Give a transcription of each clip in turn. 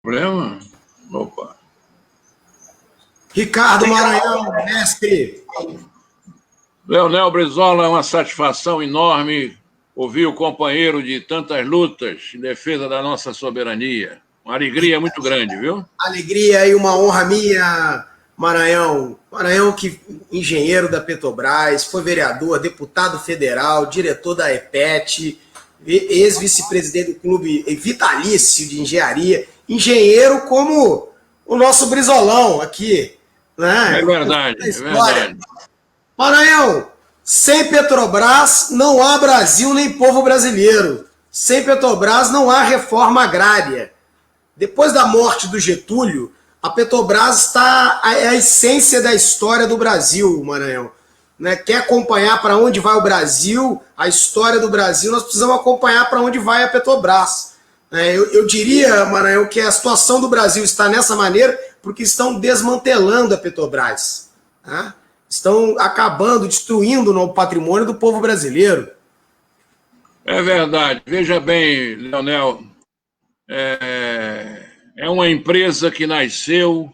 Problema? Opa. Ricardo Maranhão, mestre. Leonel Brizola, é uma satisfação enorme ouvir o companheiro de tantas lutas em defesa da nossa soberania. Uma alegria muito grande, viu? Alegria e uma honra minha, Maranhão. Maranhão, que engenheiro da Petrobras, foi vereador, deputado federal, diretor da EPET, ex-vice-presidente do clube vitalício de engenharia, engenheiro como o nosso Brizolão aqui. Né? É verdade, é verdade. Maranhão, sem Petrobras não há Brasil nem povo brasileiro. Sem Petrobras não há reforma agrária. Depois da morte do Getúlio, a Petrobras está a essência da história do Brasil, Maranhão. Né? Quer acompanhar para onde vai o Brasil, a história do Brasil, nós precisamos acompanhar para onde vai a Petrobras. Eu diria, Maranhão, que a situação do Brasil está nessa maneira porque estão desmantelando a Petrobras. Né? Estão acabando, destruindo o patrimônio do povo brasileiro. É verdade. Veja bem, Leonel, é uma empresa que nasceu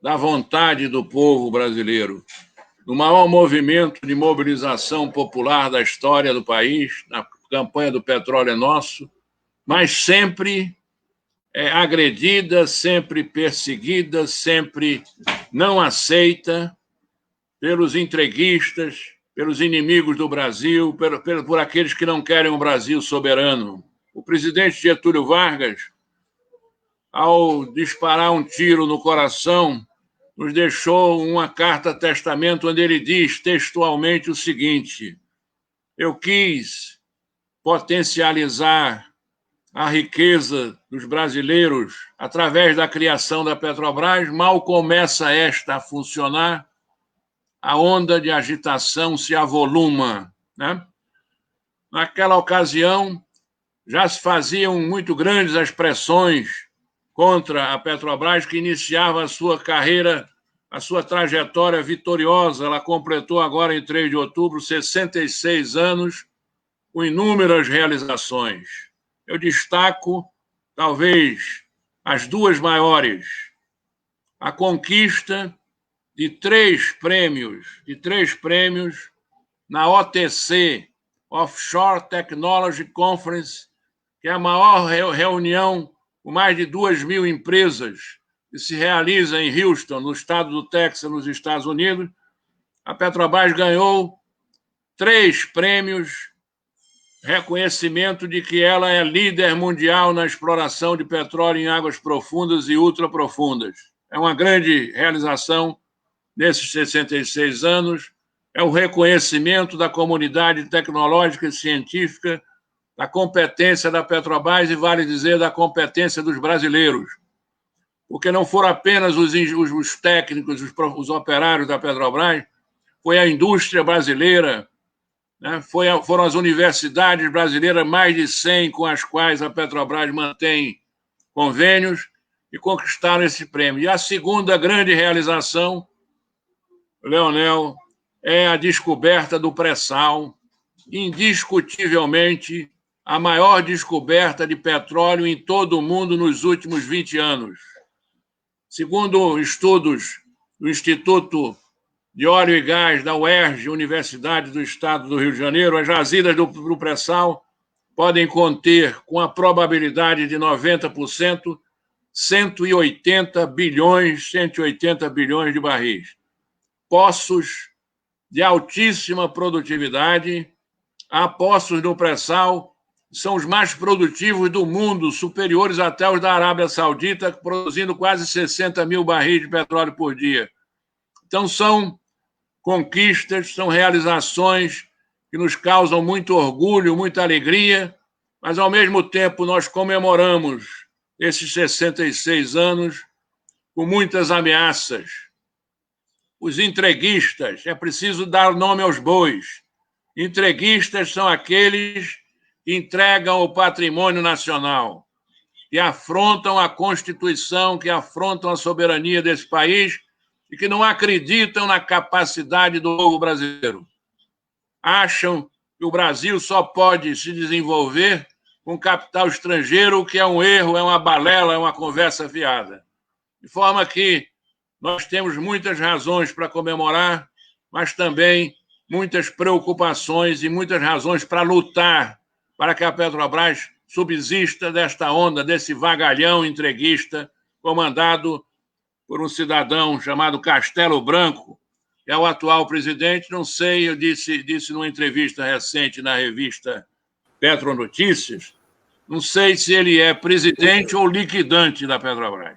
da vontade do povo brasileiro, no maior movimento de mobilização popular da história do país, na campanha do Petróleo é Nosso, mas sempre agredida, sempre perseguida, sempre não aceita pelos entreguistas, pelos inimigos do Brasil, por aqueles que não querem um Brasil soberano. O presidente Getúlio Vargas, ao disparar um tiro no coração, nos deixou uma carta-testamento onde ele diz textualmente o seguinte: eu quis potencializar a riqueza dos brasileiros através da criação da Petrobras, mal começa esta a funcionar, a onda de agitação se avoluma. Né? Naquela ocasião, já se faziam muito grandes as pressões contra a Petrobras, que iniciava a sua carreira, a sua trajetória vitoriosa. Ela completou agora, em 3 de outubro, 66 anos, com inúmeras realizações. Eu destaco, talvez, as duas maiores: a conquista de três prêmios na OTC, Offshore Technology Conference, que é a maior reunião com mais de 2.000 empresas que se realiza em Houston, no estado do Texas, nos Estados Unidos. A Petrobras ganhou 3 prêmios, reconhecimento de que ela é líder mundial na exploração de petróleo em águas profundas e ultraprofundas. É uma grande realização nesses 66 anos, é o reconhecimento da comunidade tecnológica e científica, da competência da Petrobras e, vale dizer, da competência dos brasileiros. Porque não foram apenas os técnicos, os operários da Petrobras, foi a indústria brasileira, né? Foram as universidades brasileiras, mais de 100 com as quais a Petrobras mantém convênios, e conquistaram esse prêmio. E a segunda grande realização, Leonel, é a descoberta do pré-sal, indiscutivelmente a maior descoberta de petróleo em todo o mundo nos últimos 20 anos. Segundo estudos do Instituto de Óleo e Gás da UERJ, Universidade do Estado do Rio de Janeiro, as jazidas do pré-sal podem conter, com a probabilidade de 90%, 180 bilhões de barris. Poços de altíssima produtividade. Há poços no pré-sal, são os mais produtivos do mundo, superiores até os da Arábia Saudita, produzindo quase 60 mil barris de petróleo por dia. Então, são conquistas, são realizações que nos causam muito orgulho, muita alegria, mas, ao mesmo tempo, nós comemoramos esses 66 anos com muitas ameaças. Os entreguistas, é preciso dar nome aos bois. Entreguistas são aqueles que entregam o patrimônio nacional, que afrontam a Constituição, que afrontam a soberania desse país e que não acreditam na capacidade do povo brasileiro. Acham que o Brasil só pode se desenvolver com capital estrangeiro, o que é um erro, é uma balela, é uma conversa fiada. De forma que nós temos muitas razões para comemorar, mas também muitas preocupações e muitas razões para lutar para que a Petrobras subsista desta onda, desse vagalhão entreguista comandado por um cidadão chamado Castelo Branco, que é o atual presidente. Não sei, eu disse numa entrevista recente na revista Petronotícias, não sei se ele é presidente ou liquidante da Petrobras.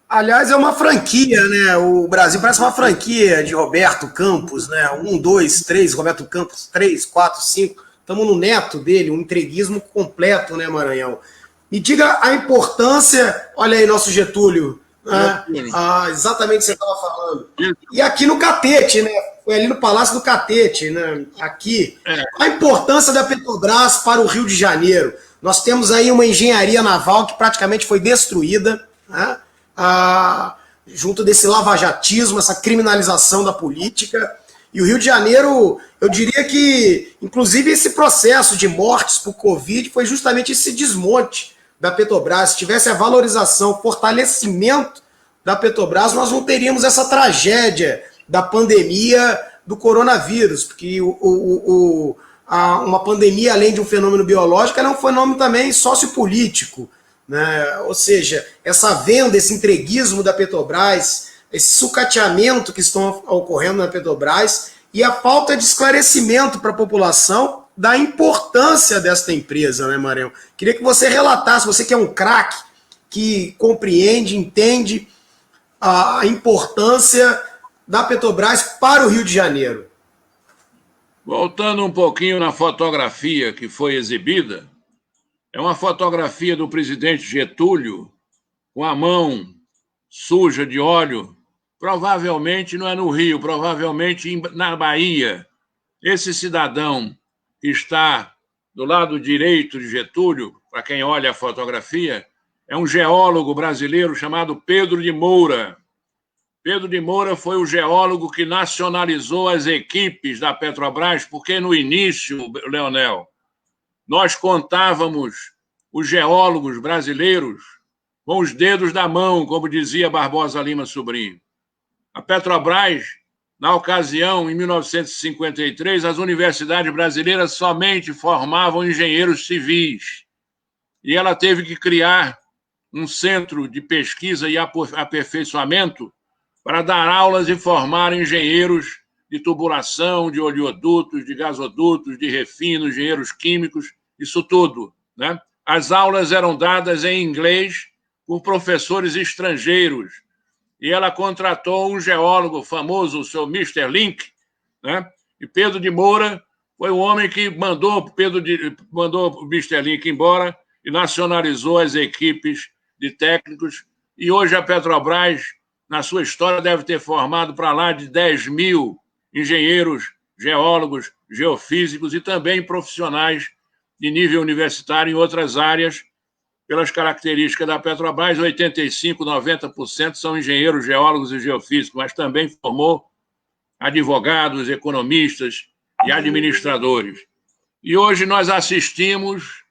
Aliás, é uma franquia, né? O Brasil parece uma franquia de Roberto Campos, né? 1, 2, 3, Roberto Campos, 3, 4, 5. Estamos no neto dele, um entreguismo completo, né, Maranhão? Me diga a importância, olha aí, nosso Getúlio, né? Exatamente o que você estava falando. E aqui no Catete, né? Foi ali no Palácio do Catete, né? Aqui. A importância da Petrobras para o Rio de Janeiro. Nós temos aí uma engenharia naval que praticamente foi destruída, né? Junto desse lavajatismo, essa criminalização da política. E o Rio de Janeiro, eu diria que, inclusive, esse processo de mortes por Covid foi justamente esse desmonte da Petrobras. Se tivesse a valorização, o fortalecimento da Petrobras, nós não teríamos essa tragédia da pandemia do coronavírus, porque uma pandemia, além de um fenômeno biológico, ela é um fenômeno também sociopolítico, né? Ou seja, essa venda, esse entreguismo da Petrobras, esse sucateamento que estão ocorrendo na Petrobras e a falta de esclarecimento para a população da importância desta empresa, né, Maranhão? Queria que você relatasse, você que é um craque, que compreende, entende a importância da Petrobras para o Rio de Janeiro. Voltando um pouquinho na fotografia que foi exibida, é uma fotografia do presidente Getúlio com a mão suja de óleo. Provavelmente não é no Rio, provavelmente na Bahia. Esse cidadão que está do lado direito de Getúlio, para quem olha a fotografia, é um geólogo brasileiro chamado Pedro de Moura. Pedro de Moura foi o geólogo que nacionalizou as equipes da Petrobras, porque no início, Leonel, nós contávamos os geólogos brasileiros com os dedos da mão, como dizia Barbosa Lima Sobrinho. A Petrobras, na ocasião, em 1953, as universidades brasileiras somente formavam engenheiros civis. E ela teve que criar um centro de pesquisa e aperfeiçoamento para dar aulas e formar engenheiros de tubulação, de oleodutos, de gasodutos, de refino, engenheiros químicos, isso tudo, né? As aulas eram dadas em inglês por professores estrangeiros. E ela contratou um geólogo famoso, o seu Mr. Link, né? E Pedro de Moura foi o homem que mandou o Mr. Link embora e nacionalizou as equipes de técnicos. E hoje a Petrobras, na sua história, deve ter formado para lá de 10 mil engenheiros, geólogos, geofísicos e também profissionais de nível universitário em outras áreas. Pelas características da Petrobras, 85%, 90% são engenheiros, geólogos e geofísicos, mas também formou advogados, economistas e administradores. E hoje nós assistimos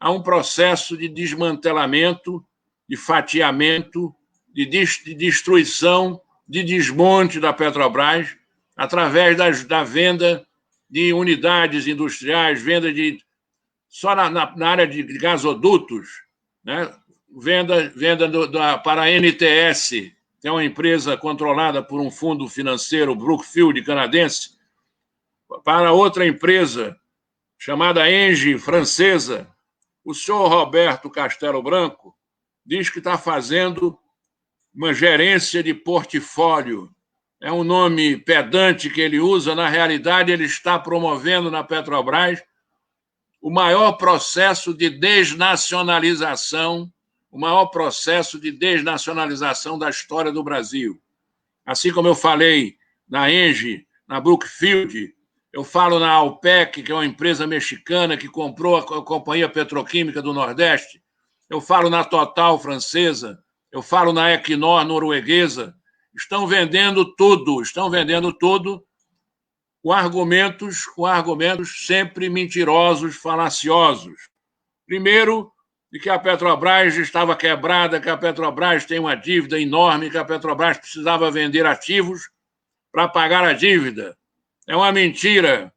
a um processo de desmantelamento, de fatiamento, de destruição, de desmonte da Petrobras, através da venda de unidades industriais, venda de só na área de gasodutos, né? Venda para a NTS, que é uma empresa controlada por um fundo financeiro, Brookfield, canadense, para outra empresa chamada Engie, francesa. O senhor Roberto Castelo Branco diz que está fazendo uma gerência de portfólio. É um nome pedante que ele usa. Na realidade, ele está promovendo na Petrobras o maior processo de desnacionalização, da história do Brasil. Assim como eu falei na Engie, na Brookfield, eu falo na Alpec, que é uma empresa mexicana que comprou a Companhia Petroquímica do Nordeste, eu falo na Total francesa, eu falo na Equinor norueguesa. Estão vendendo tudo com argumentos sempre mentirosos, falaciosos. Primeiro, de que a Petrobras estava quebrada, que a Petrobras tem uma dívida enorme, que a Petrobras precisava vender ativos para pagar a dívida. É uma mentira.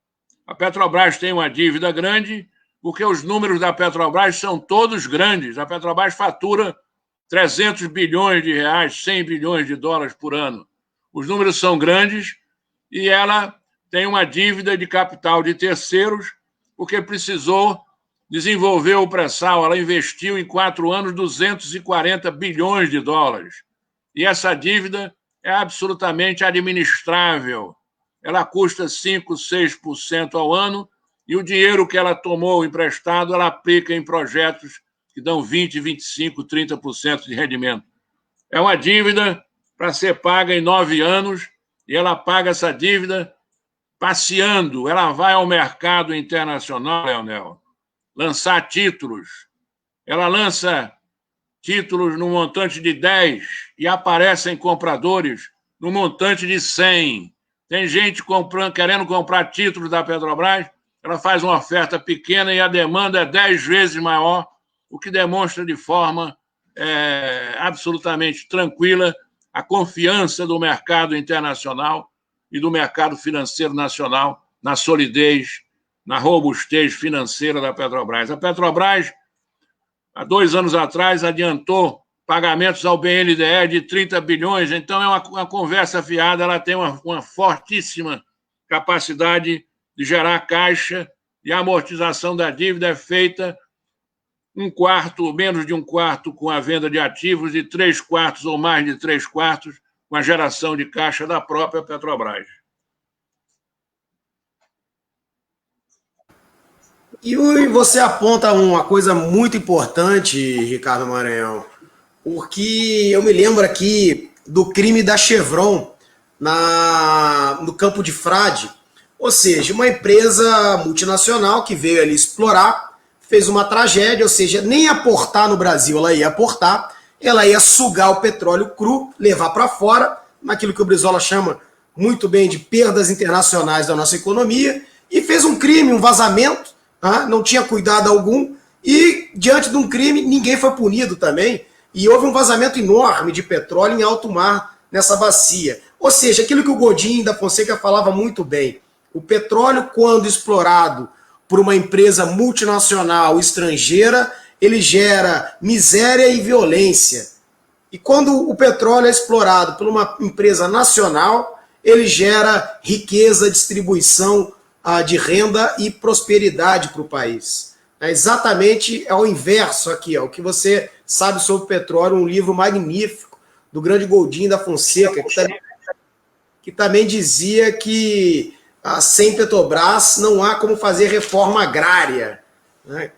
A Petrobras tem uma dívida grande porque os números da Petrobras são todos grandes. A Petrobras fatura 300 bilhões de reais, 100 bilhões de dólares por ano. Os números são grandes e ela tem uma dívida de capital de terceiros porque precisou desenvolver o pré-sal. Ela investiu em 4 anos 240 bilhões de dólares. E essa dívida é absolutamente administrável. Ela custa 5%, 6% ao ano e o dinheiro que ela tomou emprestado, ela aplica em projetos que dão 20%, 25%, 30% de rendimento. É uma dívida para ser paga em 9 anos e ela paga essa dívida passeando. Ela vai ao mercado internacional, Leonel, lançar títulos. Ela lança títulos no montante de 10 e aparecem compradores no montante de 100. Tem gente querendo comprar títulos da Petrobras, ela faz uma oferta pequena e a demanda é 10 vezes maior, o que demonstra de forma absolutamente tranquila a confiança do mercado internacional e do mercado financeiro nacional na solidez, na robustez financeira da Petrobras. A Petrobras, há 2 anos atrás, adiantou pagamentos ao BNDES de 30 bilhões, então é uma conversa fiada, ela tem uma fortíssima capacidade de gerar caixa e a amortização da dívida é feita 1/4, menos de 1/4 com a venda de ativos e 3/4 ou mais de 3/4 com a geração de caixa da própria Petrobras. E você aponta uma coisa muito importante, Ricardo Maranhão, porque eu me lembro aqui do crime da Chevron no Campo de Frade, ou seja, uma empresa multinacional que veio ali explorar, fez uma tragédia, ou seja, nem aportar no Brasil ela ia aportar, ela ia sugar o petróleo cru, levar para fora, naquilo que o Brizola chama muito bem de perdas internacionais da nossa economia, e fez um crime, um vazamento, não tinha cuidado algum, e diante de um crime ninguém foi punido também, e houve um vazamento enorme de petróleo em alto mar nessa bacia. Ou seja, aquilo que o Godinho da Fonseca falava muito bem, o petróleo, quando explorado por uma empresa multinacional estrangeira, ele gera miséria e violência. E quando o petróleo é explorado por uma empresa nacional, ele gera riqueza, distribuição de renda e prosperidade para o país. É exatamente o inverso aqui, o que você sabe sobre o petróleo, um livro magnífico do grande Godinho da Fonseca, que também dizia que sem Petrobras não há como fazer reforma agrária. Né?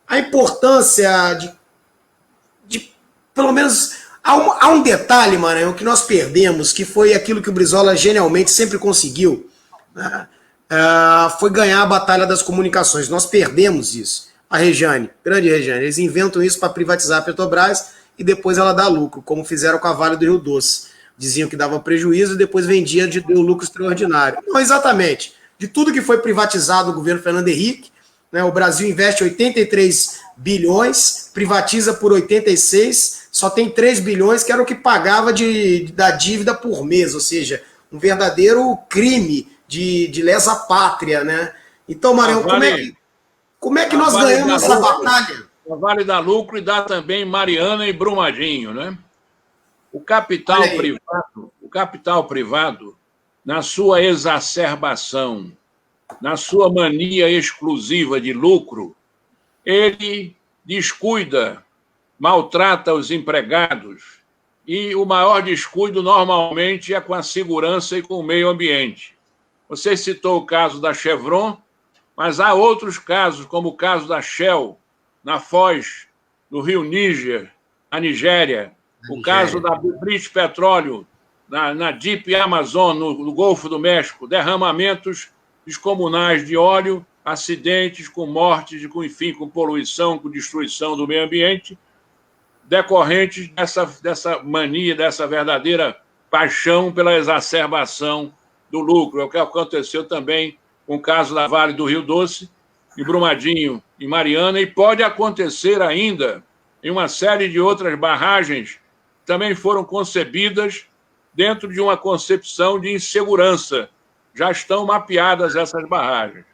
A importância de pelo menos, há um detalhe, Maranhão, que nós perdemos, que foi aquilo que o Brizola genialmente sempre conseguiu, né? Foi ganhar a batalha das comunicações. Nós perdemos isso. A Rejane, grande Rejane, eles inventam isso para privatizar a Petrobras e depois ela dá lucro, como fizeram com a Vale do Rio Doce. Diziam que dava prejuízo e depois vendia de um lucro extraordinário. Não, exatamente. De tudo que foi privatizado no governo Fernando Henrique, né, o Brasil investe 83 bilhões, privatiza por 86, só tem 3 bilhões, que era o que pagava da dívida por mês, ou seja, um verdadeiro crime de lesa pátria, né? Então, Maranhão, como é que nós ganhamos essa batalha? A Vale dá lucro e dá também Mariana e Brumadinho, né? O capital privado, na sua exacerbação, na sua mania exclusiva de lucro, ele descuida, maltrata os empregados e o maior descuido normalmente é com a segurança e com o meio ambiente. Você citou o caso da Chevron, mas há outros casos, como o caso da Shell, na Foz, no Rio Níger, na Nigéria, o caso da British Petroleum, na Deep Amazon, no Golfo do México, derramamentos descomunais de óleo, acidentes com mortes, enfim, com poluição, com destruição do meio ambiente, decorrentes dessa mania, dessa verdadeira paixão pela exacerbação do lucro. É o que aconteceu também com o caso da Vale do Rio Doce, em Brumadinho, em Mariana, e pode acontecer ainda em uma série de outras barragens que também foram concebidas dentro de uma concepção de insegurança. Já estão mapeadas essas barragens.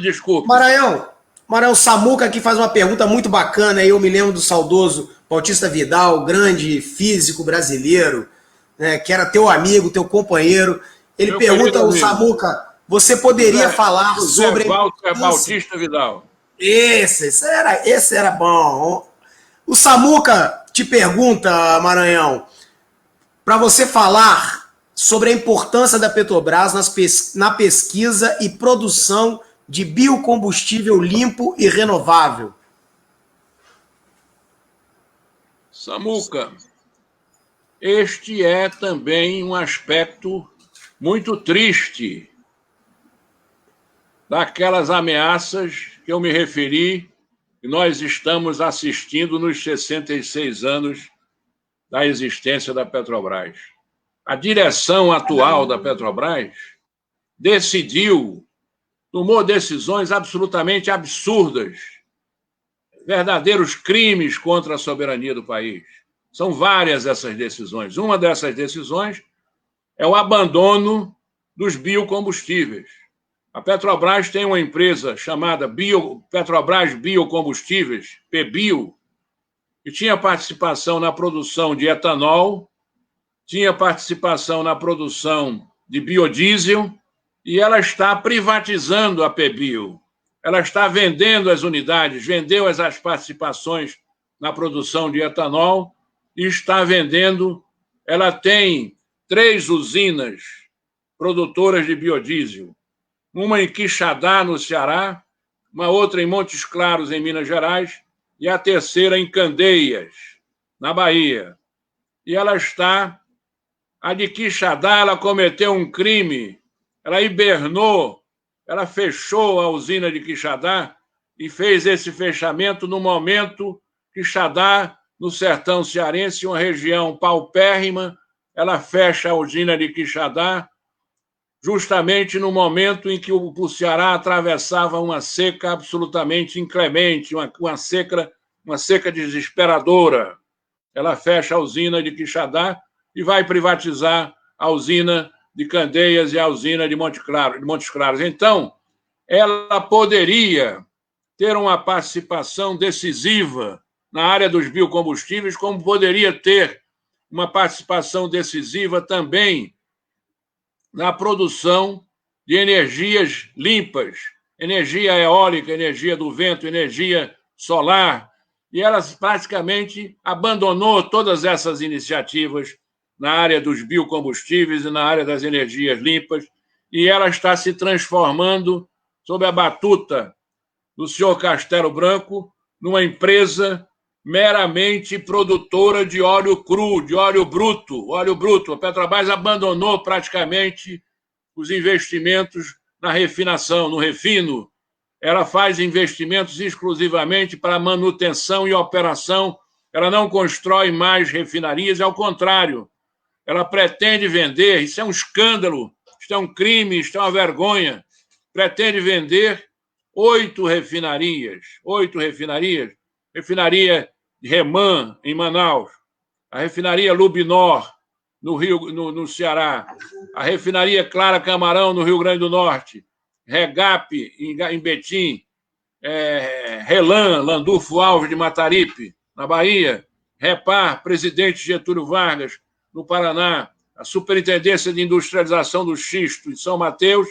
Desculpe. Maranhão, Samuca aqui faz uma pergunta muito bacana. Eu me lembro do saudoso Bautista Vidal, grande físico brasileiro, né, que era teu amigo, teu companheiro. Ele pergunta ao Samuca, você poderia falar sobre... Walter Bautista Vidal. Esse era bom. O Samuca te pergunta, Maranhão, para você falar sobre a importância da Petrobras na pesquisa e produção de biocombustível limpo e renovável. Samuca, este é também um aspecto muito triste daquelas ameaças que eu me referi, que nós estamos assistindo nos 66 anos da existência da Petrobras. A direção atual da Petrobras tomou decisões absolutamente absurdas, verdadeiros crimes contra a soberania do país. São várias essas decisões. Uma dessas decisões é o abandono dos biocombustíveis. A Petrobras tem uma empresa chamada Petrobras Biocombustíveis, PBio, que tinha participação na produção de etanol, tinha participação na produção de biodiesel, e ela está privatizando a PBio. Ela está vendendo as unidades, vendeu as participações na produção de etanol e está vendendo. Ela tem 3 usinas produtoras de biodiesel, uma em Quixadá, no Ceará, uma outra em Montes Claros, em Minas Gerais, e a terceira em Candeias, na Bahia. E a de Quixadá, ela cometeu um crime. Ela hibernou, ela fechou a usina de Quixadá e fez esse fechamento no momento que Quixadá, no sertão cearense, uma região paupérrima, ela fecha a usina de Quixadá justamente no momento em que o Ceará atravessava uma seca absolutamente inclemente, uma seca desesperadora. Ela fecha a usina de Quixadá e vai privatizar a usina de Candeias e a usina de Montes Claros. Então, ela poderia ter uma participação decisiva na área dos biocombustíveis, como poderia ter uma participação decisiva também na produção de energias limpas, energia eólica, energia do vento, energia solar, e ela praticamente abandonou todas essas iniciativas na área dos biocombustíveis e na área das energias limpas, e ela está se transformando, sob a batuta do senhor Castelo Branco, numa empresa meramente produtora de óleo cru, de óleo bruto. A Petrobras abandonou praticamente os investimentos na refinação, no refino. Ela faz investimentos exclusivamente para manutenção e operação. Ela não constrói mais refinarias, ao contrário. Ela pretende vender, isso é um escândalo, isso é um crime, isso é uma vergonha. Pretende vender 8 refinarias. Refinaria de Reman, em Manaus, a refinaria Lubinor, no Ceará, a refinaria Clara Camarão, no Rio Grande do Norte, Regap, em Betim, Relan, Landulfo Alves de Mataripe, na Bahia, Repar, Presidente Getúlio Vargas, no Paraná, a Superintendência de Industrialização do Xisto, em São Mateus,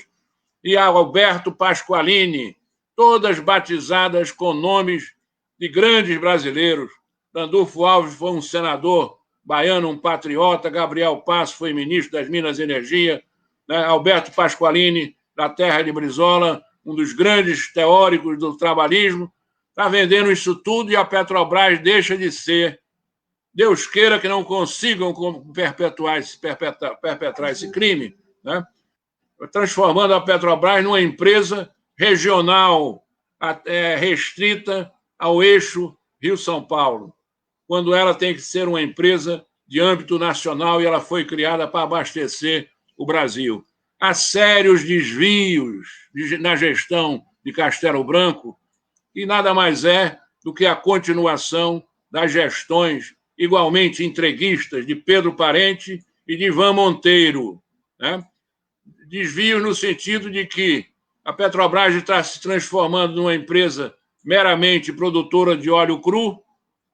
e a Alberto Pasqualini, todas batizadas com nomes de grandes brasileiros. Landulfo Alves foi um senador baiano, um patriota. Gabriel Passo foi ministro das Minas e Energia. Né? Alberto Pasqualini, da terra de Brizola, um dos grandes teóricos do trabalhismo, está vendendo isso tudo e a Petrobras deixa de ser. Deus queira que não consigam perpetrar esse crime, né? Transformando a Petrobras numa empresa regional restrita ao eixo Rio-São Paulo, quando ela tem que ser uma empresa de âmbito nacional e ela foi criada para abastecer o Brasil. Há sérios desvios na gestão de Castelo Branco, e nada mais é do que a continuação das gestões igualmente entreguistas de Pedro Parente e de Ivan Monteiro, né? Desvios no sentido de que a Petrobras está se transformando numa empresa meramente produtora de óleo cru,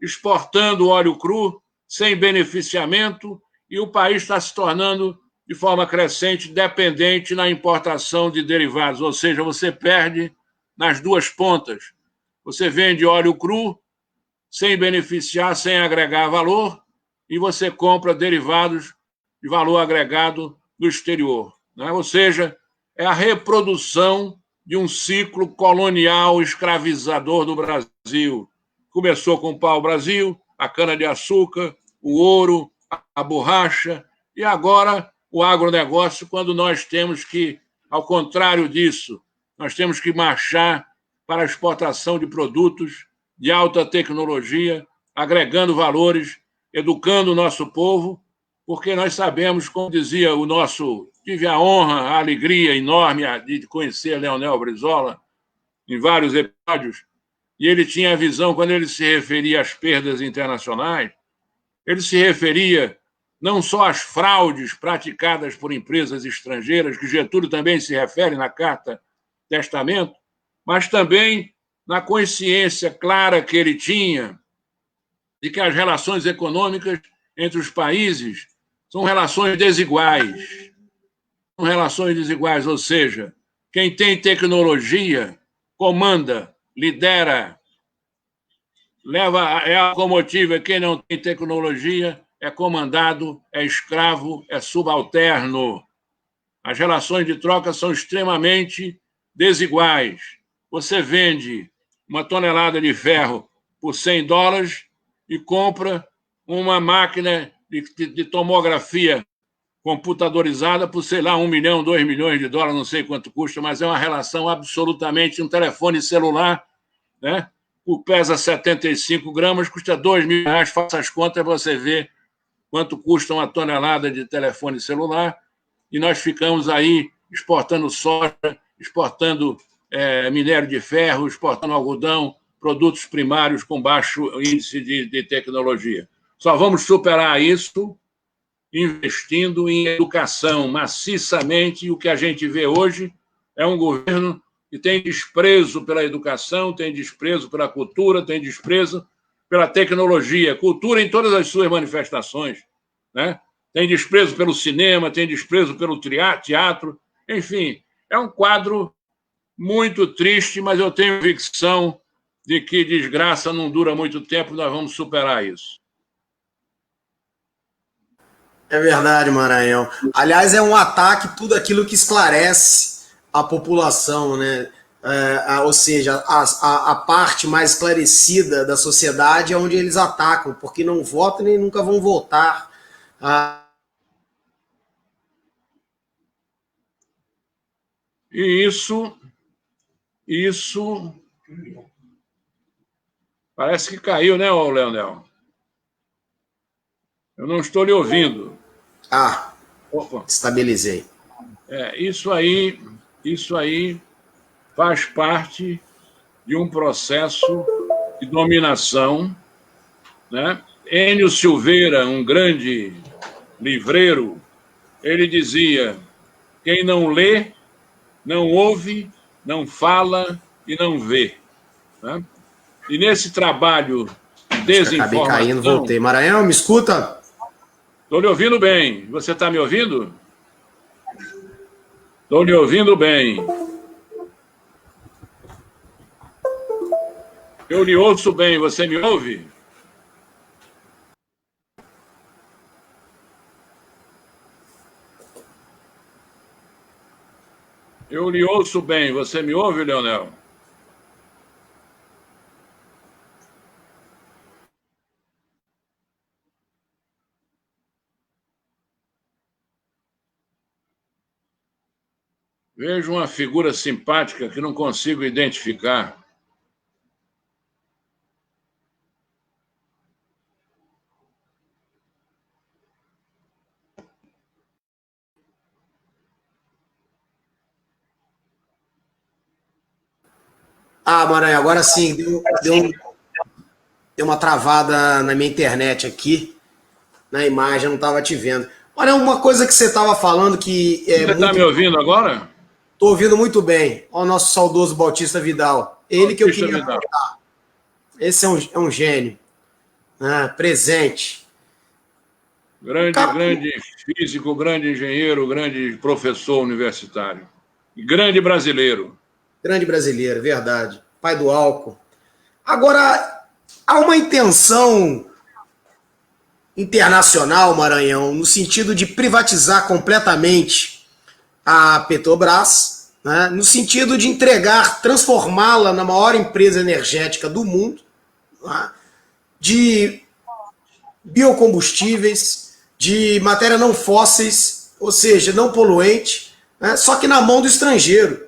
exportando óleo cru, sem beneficiamento, e o país está se tornando, de forma crescente, dependente na importação de derivados, ou seja, você perde nas duas pontas. Você vende óleo cru, sem beneficiar, sem agregar valor, e você compra derivados de valor agregado do exterior, né? Ou seja, é a reprodução de um ciclo colonial escravizador do Brasil. Começou com o pau-brasil, a cana-de-açúcar, o ouro, a borracha, e agora o agronegócio, quando nós temos que, ao contrário disso, nós temos que marchar para a exportação de produtos de alta tecnologia, agregando valores, educando o nosso povo, porque nós sabemos, como dizia o nosso... Tive a honra, a alegria enorme de conhecer Leonel Brizola em vários episódios, e ele tinha a visão, quando ele se referia às perdas internacionais, ele se referia não só às fraudes praticadas por empresas estrangeiras, que Getúlio também se refere na Carta Testamento, mas também na consciência clara que ele tinha de que as relações econômicas entre os países são relações desiguais. São relações desiguais, ou seja, quem tem tecnologia comanda, lidera, é a locomotiva. Quem não tem tecnologia é comandado, é escravo, é subalterno. As relações de troca são extremamente desiguais. Você vende uma tonelada de ferro por $100 e compra uma máquina de tomografia computadorizada por, sei lá, 1 milhão, 2 milhões de dólares, não sei quanto custa, mas é uma relação absolutamente... Um telefone celular, né, pesa 75 gramas, custa R$2.000, faça as contas, você vê quanto custa uma tonelada de telefone celular, e nós ficamos aí exportando soja, exportando minério de ferro, exportando algodão, produtos primários com baixo índice de tecnologia. Só vamos superar isso investindo em educação maciçamente, e o que a gente vê hoje é um governo que tem desprezo pela educação, tem desprezo pela cultura, tem desprezo pela tecnologia, cultura em todas as suas manifestações, né? Tem desprezo pelo cinema, tem desprezo pelo teatro, enfim, é um quadro muito triste, mas eu tenho convicção de que desgraça não dura muito tempo, nós vamos superar isso. É verdade, Maranhão. Aliás, é um ataque tudo aquilo que esclarece a população, né? Ou seja, a parte mais esclarecida da sociedade é onde eles atacam, porque não votam nem nunca vão votar. E isso parece que caiu, né, Leonel? Eu não estou lhe ouvindo. Opa. Estabilizei. Isso aí faz parte de um processo de dominação, né? Enio Silveira, um grande livreiro, ele dizia: quem não lê, não ouve, não fala e não vê, né? E nesse trabalho de desinformação... Acabei caindo, voltei. Maranhão, me escuta? Estou lhe ouvindo bem. Você está me ouvindo? Estou lhe ouvindo bem. Eu lhe ouço bem. Você me ouve? Eu lhe ouço bem. Você me ouve, Leonel? Vejo uma figura simpática que não consigo identificar. Ah, Maranhão, agora sim, deu uma travada na minha internet aqui, na imagem, eu não estava te vendo. Olha, uma coisa que você estava falando que é Você está muito. me ouvindo agora? Estou ouvindo muito bem. Olha o nosso saudoso Bautista Vidal. Ele que eu Bautista queria Vidal. falar. Esse é um gênio. Né? Presente. O Grande, cara, grande físico, grande engenheiro, grande professor universitário. E grande brasileiro. grande brasileiro, verdade. Pai do álcool. Agora, há uma intenção internacional, Maranhão, no sentido de privatizar completamente a Petrobras, né? No sentido de entregar, transformá-la na maior empresa energética do mundo, né? De biocombustíveis, de matéria não fósseis, ou seja, não poluente, né? Só que na mão do estrangeiro.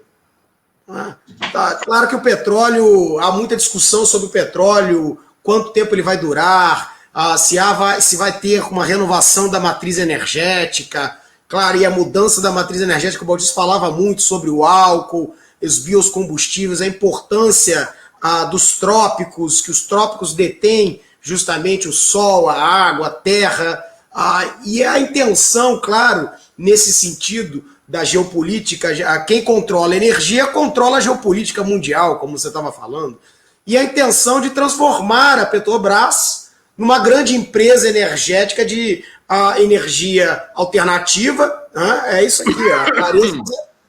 Né? Tá, claro que o petróleo, há muita discussão sobre o petróleo, quanto tempo ele vai durar, se vai ter uma renovação da matriz energética. Claro, e a mudança da matriz energética, o Bautista falava muito sobre o álcool, os biocombustíveis, a importância dos trópicos, que os trópicos detêm justamente o sol, a água, a terra, e a intenção, claro, nesse sentido da geopolítica, quem controla a energia controla a geopolítica mundial, como você estava falando, e a intenção de transformar a Petrobras numa grande empresa energética de energia alternativa. Né? É isso aqui, a clareza,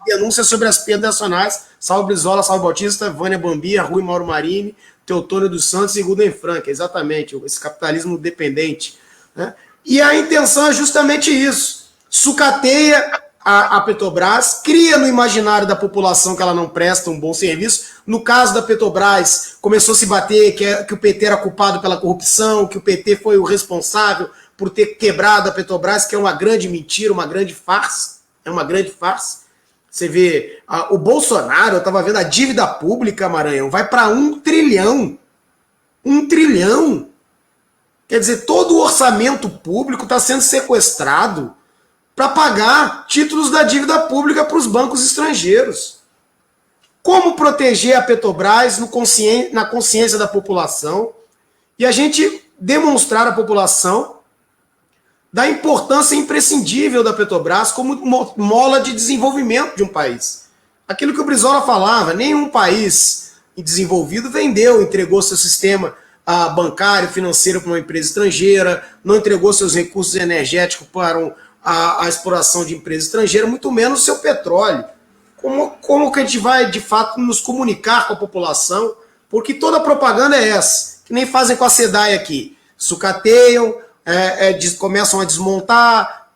denúncia sobre as perdas nacionais. Salve Brizola, salve Bautista, Vânia Bambia, Rui Mauro Marini, Teotônio dos Santos e Rudem Franca. Exatamente, esse capitalismo dependente. Né? E a intenção é justamente isso. Sucateia a Petrobras, cria no imaginário da população que ela não presta um bom serviço. No caso da Petrobras, começou a se bater que o PT era culpado pela corrupção, que o PT foi o responsável por ter quebrado a Petrobras, que é uma grande mentira, uma grande farsa. É uma grande farsa. Você vê, o Bolsonaro, eu estava vendo a dívida pública, Maranhão, vai para 1 trilhão. 1 trilhão. Quer dizer, todo o orçamento público está sendo sequestrado para pagar títulos da dívida pública para os bancos estrangeiros. Como proteger a Petrobras na consciência da população e a gente demonstrar à população da importância imprescindível da Petrobras como mola de desenvolvimento de um país. Aquilo que o Brizola falava, nenhum país desenvolvido vendeu, entregou seu sistema bancário, financeiro para uma empresa estrangeira, não entregou seus recursos energéticos para a exploração de empresa estrangeira, muito menos o seu petróleo. Como que a gente vai, de fato, nos comunicar com a população? Porque toda a propaganda é essa, que nem fazem com a SEDAI aqui. Sucateiam, começam a desmontar,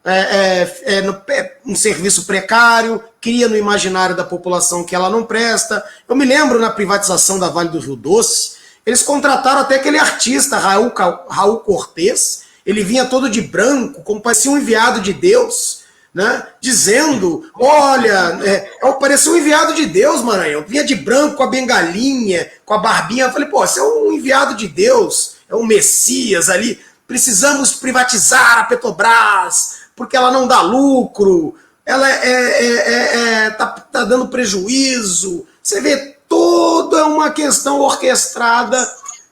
um serviço precário, cria no imaginário da população que ela não presta. Eu me lembro na privatização da Vale do Rio Doce, eles contrataram até aquele artista, Raul Cortez. Ele vinha todo de branco, como parecia um enviado de Deus, né? Dizendo, olha, parecia um enviado de Deus, Maranhão. Vinha de branco, com a bengalinha, com a barbinha. Eu falei, pô, você é um enviado de Deus, é um Messias ali. Precisamos privatizar a Petrobras, porque ela não dá lucro, ela tá dando prejuízo. Você vê, toda uma questão orquestrada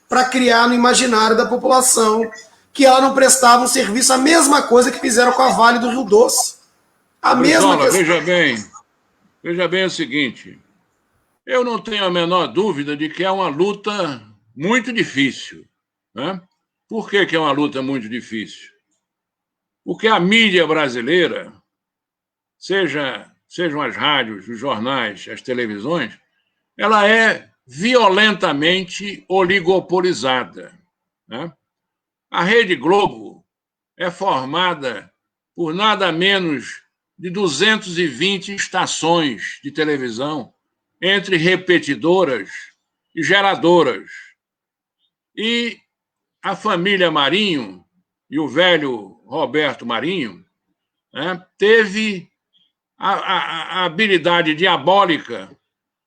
para criar no imaginário da população que ela não prestava um serviço, a mesma coisa que fizeram com a Vale do Rio Doce. A mesma questão. Veja bem o seguinte, eu não tenho a menor dúvida de que é uma luta muito difícil. Né? Por que é uma luta muito difícil? Porque a mídia brasileira, sejam as rádios, os jornais, as televisões, ela é violentamente oligopolizada. Né? A Rede Globo é formada por nada menos de 220 estações de televisão, entre repetidoras e geradoras. E a família Marinho e o velho Roberto Marinho, né, teve a habilidade diabólica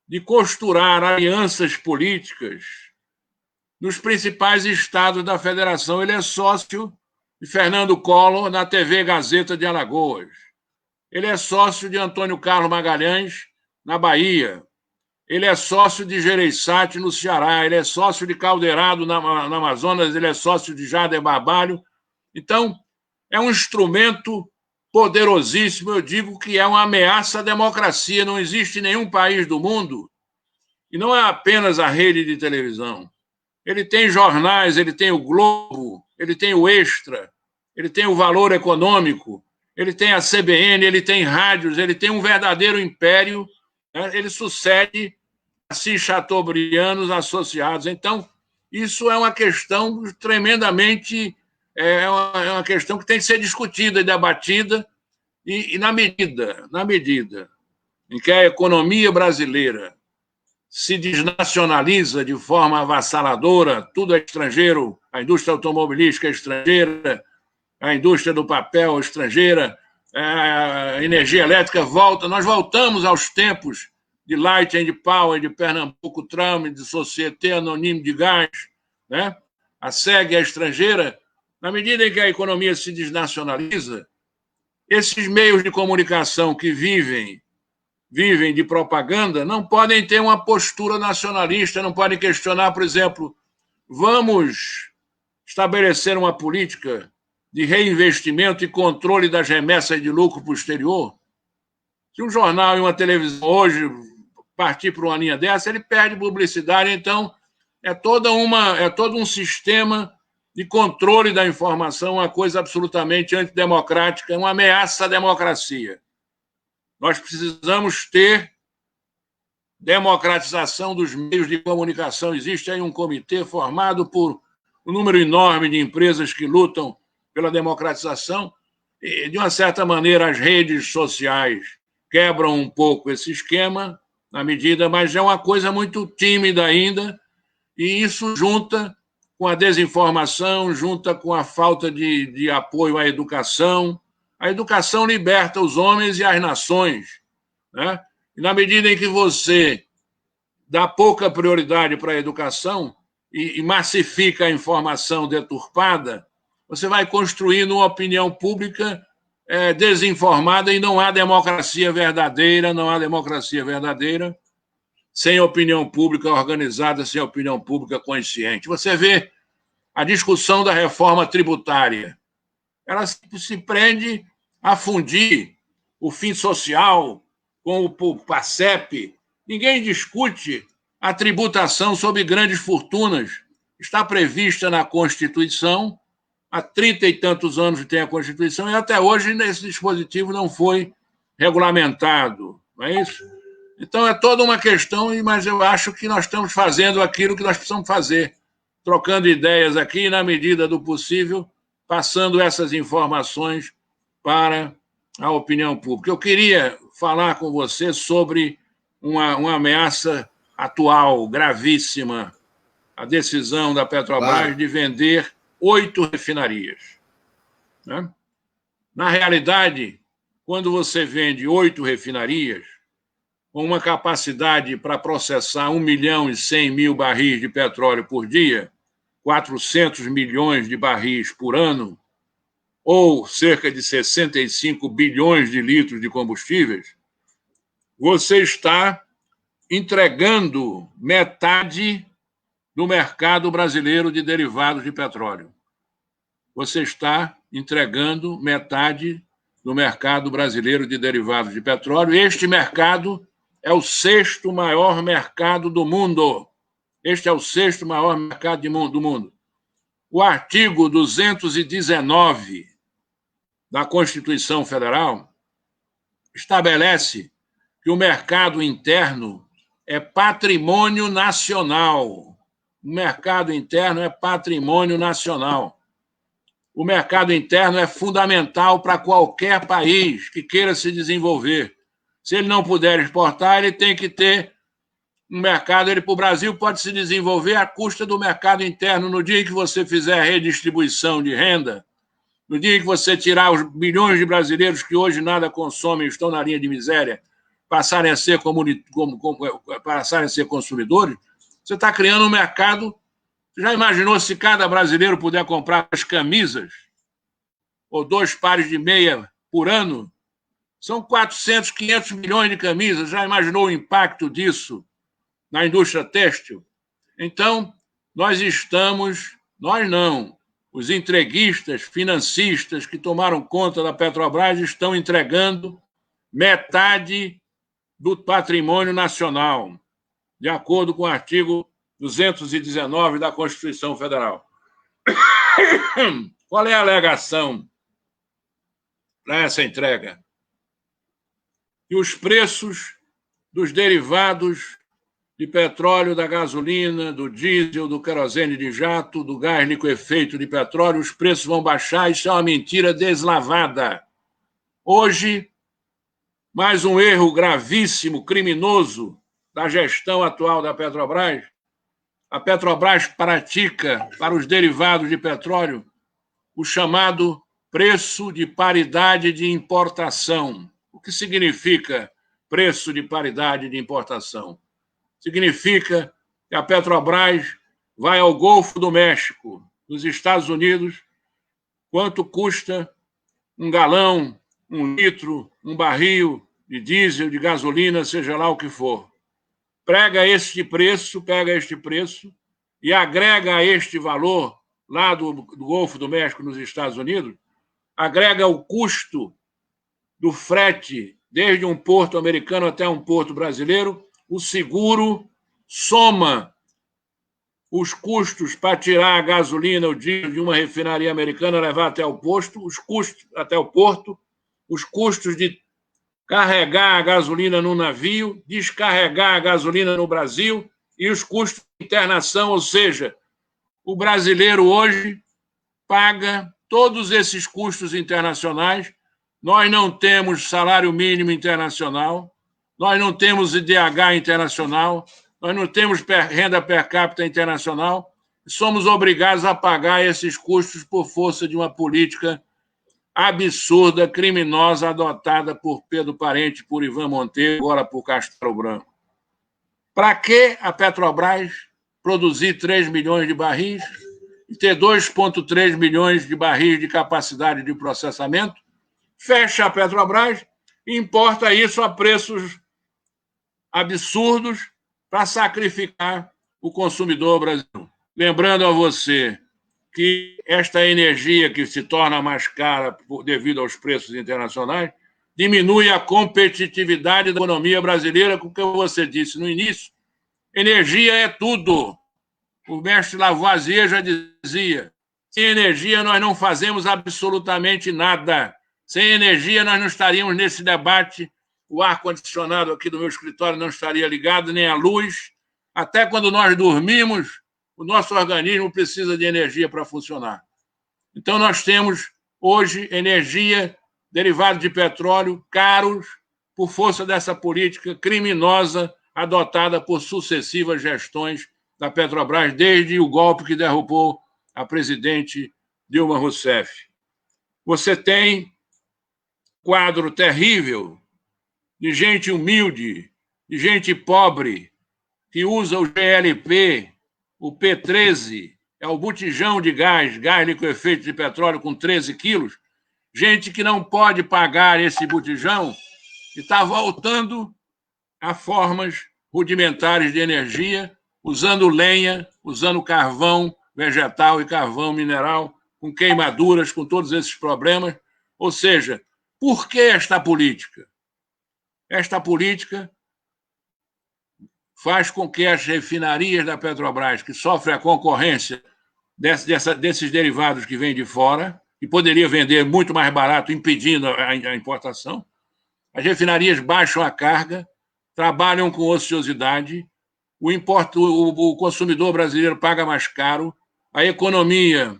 de costurar alianças políticas nos principais estados da federação. Ele é sócio de Fernando Collor na TV Gazeta de Alagoas. Ele é sócio de Antônio Carlos Magalhães na Bahia. ele é sócio de Gereissati, no Ceará, ele é sócio de Caldeirado, no Amazonas, ele é sócio de Jader Barbalho. Então, é um instrumento poderosíssimo, eu digo que é uma ameaça à democracia. Não existe nenhum país do mundo, e não é apenas a rede de televisão. Ele tem jornais, ele tem o Globo, ele tem o Extra, ele tem o Valor Econômico, ele tem a CBN, ele tem rádios, ele tem um verdadeiro império, né? Ele sucede Assis Chateaubriandos associados. Então, isso é uma questão tremendamente... É uma questão que tem que ser discutida e debatida, e na medida em que a economia brasileira se desnacionaliza de forma avassaladora, tudo é estrangeiro, a indústria automobilística é estrangeira, a indústria do papel é estrangeira, a energia elétrica volta, nós voltamos aos tempos de Light and Power, de Pernambuco Trame, de Société Anonyme de Gás, né? A SEG é estrangeira. Na medida em que a economia se desnacionaliza, esses meios de comunicação que vivem de propaganda não podem ter uma postura nacionalista, não podem questionar, por exemplo, vamos estabelecer uma política de reinvestimento e controle das remessas de lucro para o exterior? Se um jornal e uma televisão hoje partir para uma linha dessa, ele perde publicidade. Então, é todo um sistema de controle da informação, uma coisa absolutamente antidemocrática, uma ameaça à democracia. Nós precisamos ter democratização dos meios de comunicação. Existe aí um comitê formado por um número enorme de empresas que lutam pela democratização, e, de uma certa maneira, as redes sociais quebram um pouco esse esquema, na medida, mas é uma coisa muito tímida ainda, e isso junta com a desinformação, junta com a falta de apoio à educação. A educação liberta os homens e as nações, né? E na medida em que você dá pouca prioridade para a educação e massifica a informação deturpada, você vai construindo uma opinião pública desinformada, e não há democracia verdadeira, sem opinião pública organizada, sem opinião pública consciente. Você vê a discussão da reforma tributária. Ela se prende a fundir o fim social com o PASEP. Ninguém discute a tributação sobre grandes fortunas. Está prevista na Constituição, há 30 e tantos anos que tem a Constituição, e até hoje esse dispositivo não foi regulamentado, não é isso? Então é toda uma questão, mas eu acho que nós estamos fazendo aquilo que nós precisamos fazer, trocando ideias aqui, na medida do possível, passando essas informações para a opinião pública. Eu queria falar com você sobre uma ameaça atual, gravíssima, a decisão da Petrobras de vender 8 refinarias, né? Na realidade, quando você vende 8 refinarias, com uma capacidade para processar 1.100.000 barris de petróleo por dia, 400 milhões de barris por ano, ou cerca de 65 bilhões de litros de combustíveis, você está entregando metade do mercado brasileiro de derivados de petróleo. Você está entregando metade do mercado brasileiro de derivados de petróleo. Este mercado é o 6º maior mercado do mundo. Este é o 6º maior mercado do mundo. O artigo 219 da Constituição Federal estabelece que o mercado interno é patrimônio nacional. O mercado interno é patrimônio nacional. O mercado interno é fundamental para qualquer país que queira se desenvolver. Se ele não puder exportar, ele tem que ter um mercado. O Brasil pode se desenvolver à custa do mercado interno. No dia em que você fizer a redistribuição de renda, no dia em que você tirar os milhões de brasileiros que hoje nada consomem, estão na linha de miséria, passarem a ser consumidores, você está criando um mercado. Você já imaginou se cada brasileiro puder comprar as camisas ou 2 pares de meia por ano? São 400, 500 milhões de camisas. Já imaginou o impacto disso na indústria têxtil. Então, nós não, os entreguistas, financistas que tomaram conta da Petrobras estão entregando metade do patrimônio nacional, de acordo com o artigo 219 da Constituição Federal. Qual é a alegação para essa entrega? Que os preços dos derivados de petróleo, da gasolina, do diesel, do querosene de jato, do gás liquefeito de petróleo, os preços vão baixar. Isso é uma mentira deslavada. Hoje, mais um erro gravíssimo, criminoso da gestão atual da Petrobras. A Petrobras pratica para os derivados de petróleo o chamado preço de paridade de importação. O que significa preço de paridade de importação? Significa que a Petrobras vai ao Golfo do México, nos Estados Unidos, quanto custa um galão, um litro, um barril de diesel, de gasolina, seja lá o que for. Pega este preço e agrega a este valor lá do Golfo do México, nos Estados Unidos, agrega o custo do frete desde um porto americano até um porto brasileiro, o seguro, soma os custos para tirar a gasolina, o diesel de uma refinaria americana, levar até o posto, os custos até o porto, os custos de carregar a gasolina no navio, descarregar a gasolina no Brasil e os custos de internação, ou seja, o brasileiro hoje paga todos esses custos internacionais. Nós não temos salário mínimo internacional, nós não temos IDH internacional, nós não temos renda per capita internacional, somos obrigados a pagar esses custos por força de uma política absurda, criminosa, adotada por Pedro Parente, por Ivan Monteiro, agora por Castelo Branco. Para que a Petrobras produzir 3 milhões de barris e ter 2,3 milhões de barris de capacidade de processamento? Fecha a Petrobras e importa isso a preços absurdos para sacrificar o consumidor brasileiro. Lembrando a você que esta energia que se torna mais cara devido aos preços internacionais diminui a competitividade da economia brasileira, como você disse no início. Energia é tudo. O mestre Lavoisier já dizia: sem energia nós não fazemos absolutamente nada. Sem energia nós não estaríamos nesse debate, o ar-condicionado aqui do meu escritório não estaria ligado, nem a luz. Até quando nós dormimos, o nosso organismo precisa de energia para funcionar. Então, nós temos hoje energia derivada de petróleo caros por força dessa política criminosa adotada por sucessivas gestões da Petrobras, desde o golpe que derrubou a presidente Dilma Rousseff. Você tem quadro terrível de gente humilde, de gente pobre, que usa o GLP, o P13, é o botijão de gás liquefeito de petróleo com 13 quilos, gente que não pode pagar esse botijão e está voltando a formas rudimentares de energia, usando lenha, usando carvão vegetal e carvão mineral, com queimaduras, com todos esses problemas. Ou seja, por que esta política? Esta política faz com que as refinarias da Petrobras, que sofrem a concorrência desses derivados que vêm de fora, e poderia vender muito mais barato, impedindo a importação, as refinarias baixam a carga, trabalham com ociosidade, o consumidor brasileiro paga mais caro, a economia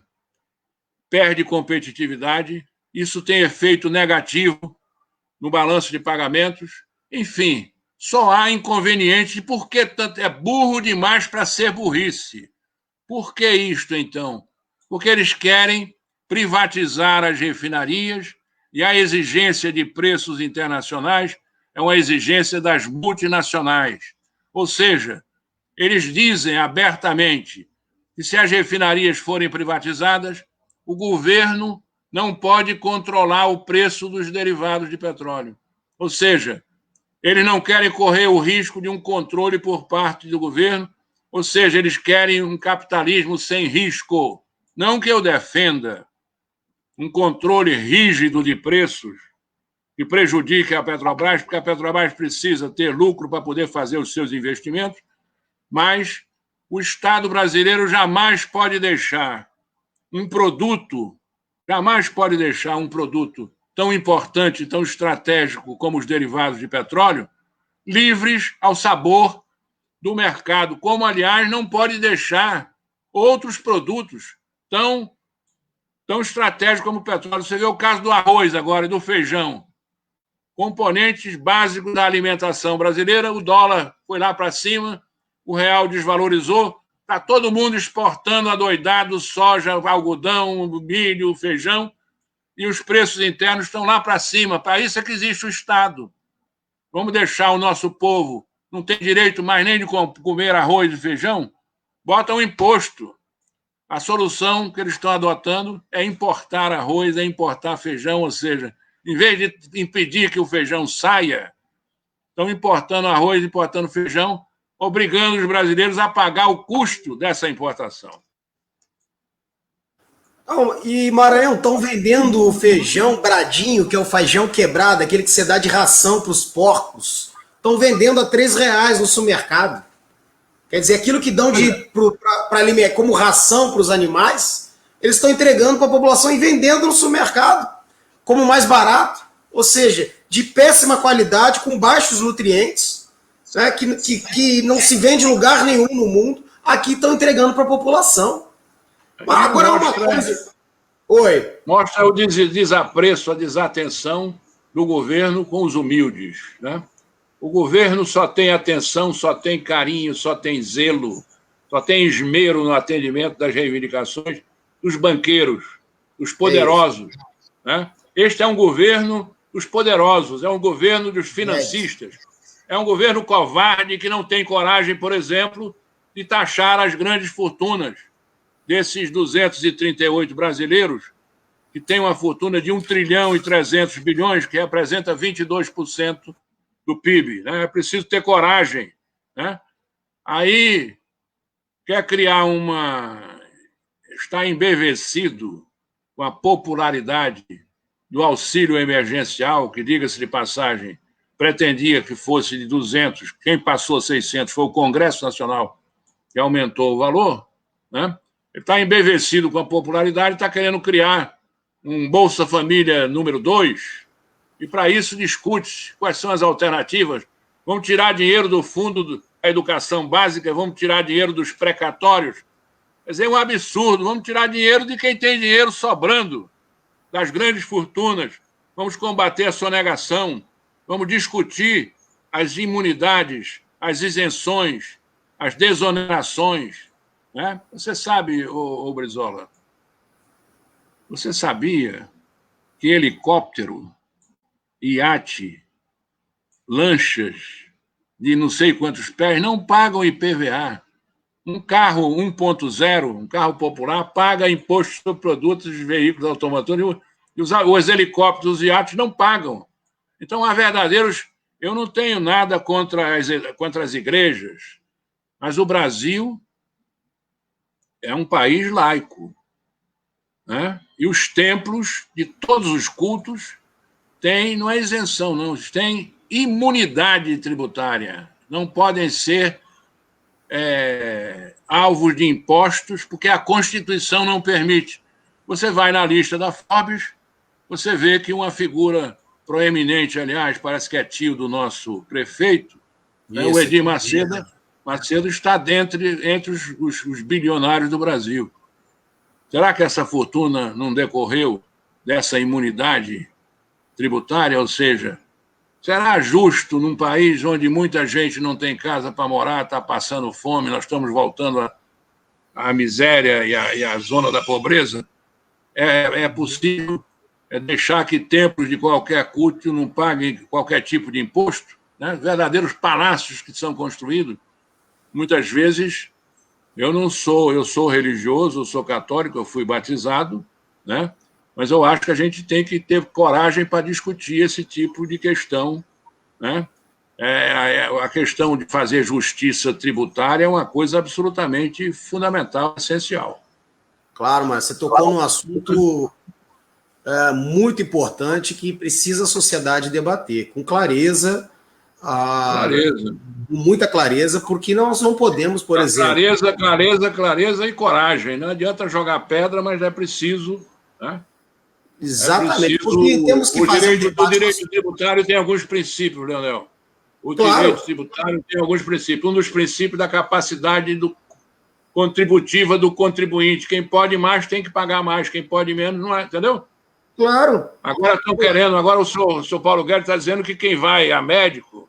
perde competitividade, isso tem efeito negativo no balanço de pagamentos, enfim, só há inconveniente. Por que tanto? É burro demais para ser burrice. Por que isto, então? Porque eles querem privatizar as refinarias e a exigência de preços internacionais é uma exigência das multinacionais. Ou seja, eles dizem abertamente que se as refinarias forem privatizadas, o governo não pode controlar o preço dos derivados de petróleo. Ou seja, Eles não querem correr o risco de um controle por parte do governo, ou seja, eles querem um capitalismo sem risco. Não que eu defenda um controle rígido de preços que prejudique a Petrobras, porque a Petrobras precisa ter lucro para poder fazer os seus investimentos, mas o Estado brasileiro jamais pode deixar um produto tão importante, tão estratégico como os derivados de petróleo, livres ao sabor do mercado, como, aliás, não pode deixar outros produtos tão estratégicos como o petróleo. Você vê o caso do arroz agora e do feijão, componentes básicos da alimentação brasileira. O dólar foi lá para cima, o real desvalorizou, está todo mundo exportando adoidado soja, algodão, milho, feijão, e os preços internos estão lá para cima. Para isso é que existe o Estado. Vamos deixar o nosso povo não tem direito mais nem de comer arroz e feijão? Bota um imposto. A solução que eles estão adotando é importar arroz, é importar feijão, ou seja, em vez de impedir que o feijão saia, estão importando arroz, importando feijão, obrigando os brasileiros a pagar o custo dessa importação. E, Maranhão, estão vendendo o feijão bradinho, que é o feijão quebrado, aquele que você dá de ração para os porcos. Estão vendendo a R$3 no supermercado. Quer dizer, aquilo que dão como ração para os animais, eles estão entregando para a população e vendendo no supermercado como mais barato, ou seja, de péssima qualidade, com baixos nutrientes, né, que não se vende em lugar nenhum no mundo, aqui estão entregando para a população. Agora uma coisa. Oi. Mostra o desapreço, a desatenção do governo com os humildes, né? O governo só tem atenção, só tem carinho, só tem zelo, só tem esmero no atendimento das reivindicações dos banqueiros, dos poderosos, né? Este é um governo dos poderosos, é um governo dos financistas, é um governo covarde que não tem coragem, por exemplo, de taxar as grandes fortunas desses 238 brasileiros, que têm uma fortuna de 1,3 trilhão, que representa 22% do PIB. Né? É preciso ter coragem. Né? Aí quer criar está embevecido com a popularidade do auxílio emergencial, que, diga-se de passagem, pretendia que fosse de 200, quem passou 600 foi o Congresso Nacional, que aumentou o valor, né? Ele está embevecido com a popularidade, está querendo criar um Bolsa Família número 2, e para isso discute quais são as alternativas. Vamos tirar dinheiro do fundo da educação básica, vamos tirar dinheiro dos precatórios. Quer dizer, é um absurdo. Vamos tirar dinheiro de quem tem dinheiro sobrando, das grandes fortunas. Vamos combater a sonegação, vamos discutir as imunidades, as isenções, as desonerações. Né? Você sabe, ô Brizola, você sabia que helicóptero, iate, lanchas de não sei quantos pés não pagam IPVA? Um carro 1.0, um carro popular, paga imposto sobre produtos de veículos automotores, e os helicópteros, os iates não pagam. Então, há verdadeiros... Eu não tenho nada contra as igrejas, mas o Brasil é um país laico, né? E os templos de todos os cultos têm, não é isenção, não, têm imunidade tributária. Não podem ser alvos de impostos, porque a Constituição não permite. Você vai na lista da Forbes, você vê que uma figura proeminente, aliás, parece que é tio do nosso prefeito, né, o Edir Macedo está entre os bilionários do Brasil. Será que essa fortuna não decorreu dessa imunidade tributária? Ou seja, será justo num país onde muita gente não tem casa para morar, está passando fome, nós estamos voltando à miséria e à zona da pobreza? É possível deixar que templos de qualquer culto não paguem qualquer tipo de imposto? Né? Verdadeiros palácios que são construídos. Muitas vezes, eu sou religioso, eu sou católico, eu fui batizado, né? Mas eu acho que a gente tem que ter coragem para discutir esse tipo de questão, né? a questão de fazer justiça tributária é uma coisa absolutamente fundamental, essencial. Claro, mas você tocou num assunto muito importante que precisa a sociedade debater com clareza, muita clareza, porque nós não podemos, por exemplo... Clareza e coragem. Não adianta jogar pedra, mas é preciso... Né? Exatamente, porque temos que fazer o direito tributário tem alguns princípios, Leonel. O direito tributário tem alguns princípios. Um dos princípios da capacidade contributiva do contribuinte. Quem pode mais tem que pagar mais, quem pode menos não é, entendeu? Claro. Agora estão querendo, agora o senhor Paulo Guedes está dizendo que quem vai a médico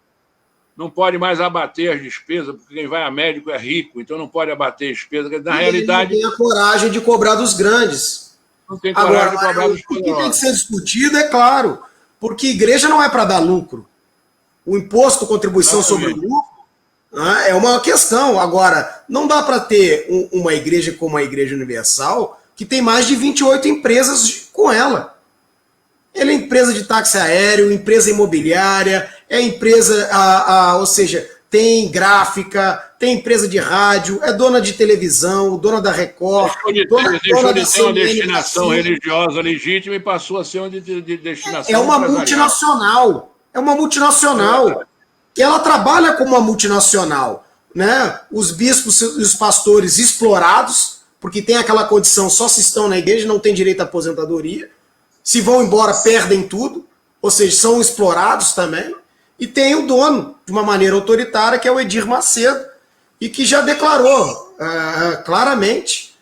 não pode mais abater as despesas, porque quem vai a médico é rico, então não pode abater despesas. Na realidade... Ele não tem a coragem de cobrar dos grandes. Não tem coragem de cobrar dos grandes. O que tem que ser discutido é claro, porque igreja não é para dar lucro. O imposto, contribuição sobre o lucro, é uma questão. Agora, não dá para ter uma igreja como a Igreja Universal, que tem mais de 28 empresas com ela. Ela é empresa de táxi aéreo, empresa imobiliária, é empresa, ou seja, tem gráfica, tem empresa de rádio, é dona de televisão, dona da Record. Deixou de ter uma destinação religiosa legítima e passou a ser uma destinação. É uma multinacional. É uma multinacional. E ela trabalha como uma multinacional. Né? Os bispos e os pastores explorados, porque tem aquela condição, só se estão na igreja, não tem direito à aposentadoria. Se vão embora, perdem tudo. Ou seja, são explorados também. E tem o dono, de uma maneira autoritária, que é o Edir Macedo, e que já declarou claramente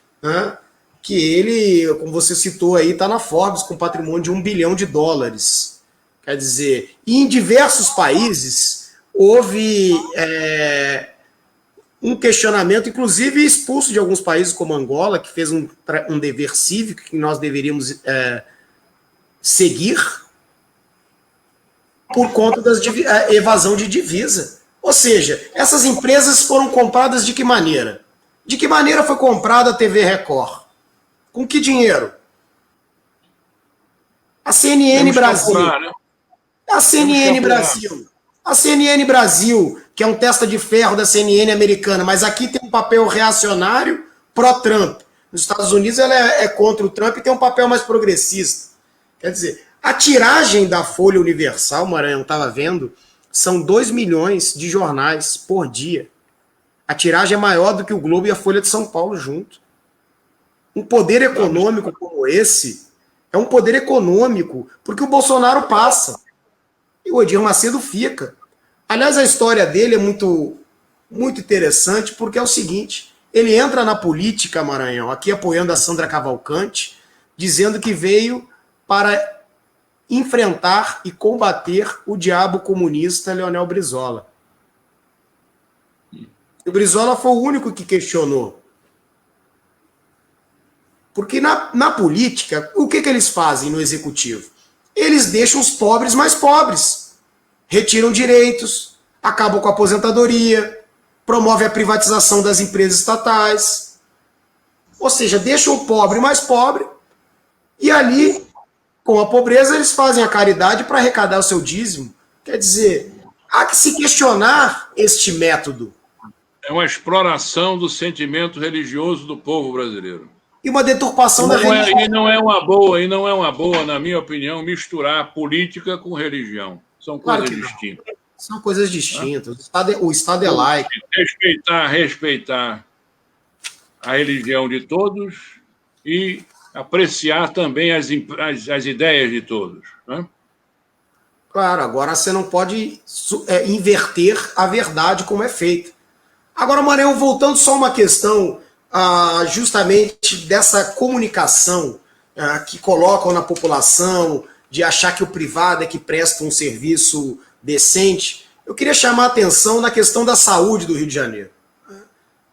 que ele, como você citou aí, está na Forbes com patrimônio de US$1 bilhão. Quer dizer, em diversos países houve um questionamento, inclusive expulso de alguns países como Angola, que fez um dever cívico que nós deveríamos seguir, por conta da evasão de divisa. Ou seja, essas empresas foram compradas de que maneira? De que maneira foi comprada a TV Record? Com que dinheiro? A CNN Brasil. A CNN Brasil. A CNN Brasil, que é um testa de ferro da CNN americana, mas aqui tem um papel reacionário pró-Trump. Nos Estados Unidos ela é contra o Trump e tem um papel mais progressista. Quer dizer, a tiragem da Folha Universal, Maranhão, estava vendo, são 2 milhões de jornais por dia. A tiragem é maior do que o Globo e a Folha de São Paulo junto. Um poder econômico como esse é um poder econômico porque o Bolsonaro passa e o Edir Macedo fica. Aliás, a história dele é muito, muito interessante porque é o seguinte, ele entra na política, Maranhão, aqui apoiando a Sandra Cavalcante, dizendo que veio para enfrentar e combater o diabo comunista Leonel Brizola. O Brizola foi o único que questionou. Porque na política, o que eles fazem no executivo? Eles deixam os pobres mais pobres. Retiram direitos, acabam com a aposentadoria, promovem a privatização das empresas estatais. Ou seja, deixam o pobre mais pobre e ali, com a pobreza, eles fazem a caridade para arrecadar o seu dízimo. Quer dizer, há que se questionar este método. É uma exploração do sentimento religioso do povo brasileiro. E uma deturpação da religião. E não é uma boa, na minha opinião, misturar política com religião. São coisas distintas. São coisas distintas. O Estado é laico. Respeitar a religião de todos e apreciar também as ideias de todos. Né? Claro, agora você não pode inverter a verdade como é feita. Agora, Maranhão, voltando só uma questão justamente dessa comunicação que colocam na população, de achar que o privado é que presta um serviço decente, eu queria chamar a atenção na questão da saúde do Rio de Janeiro.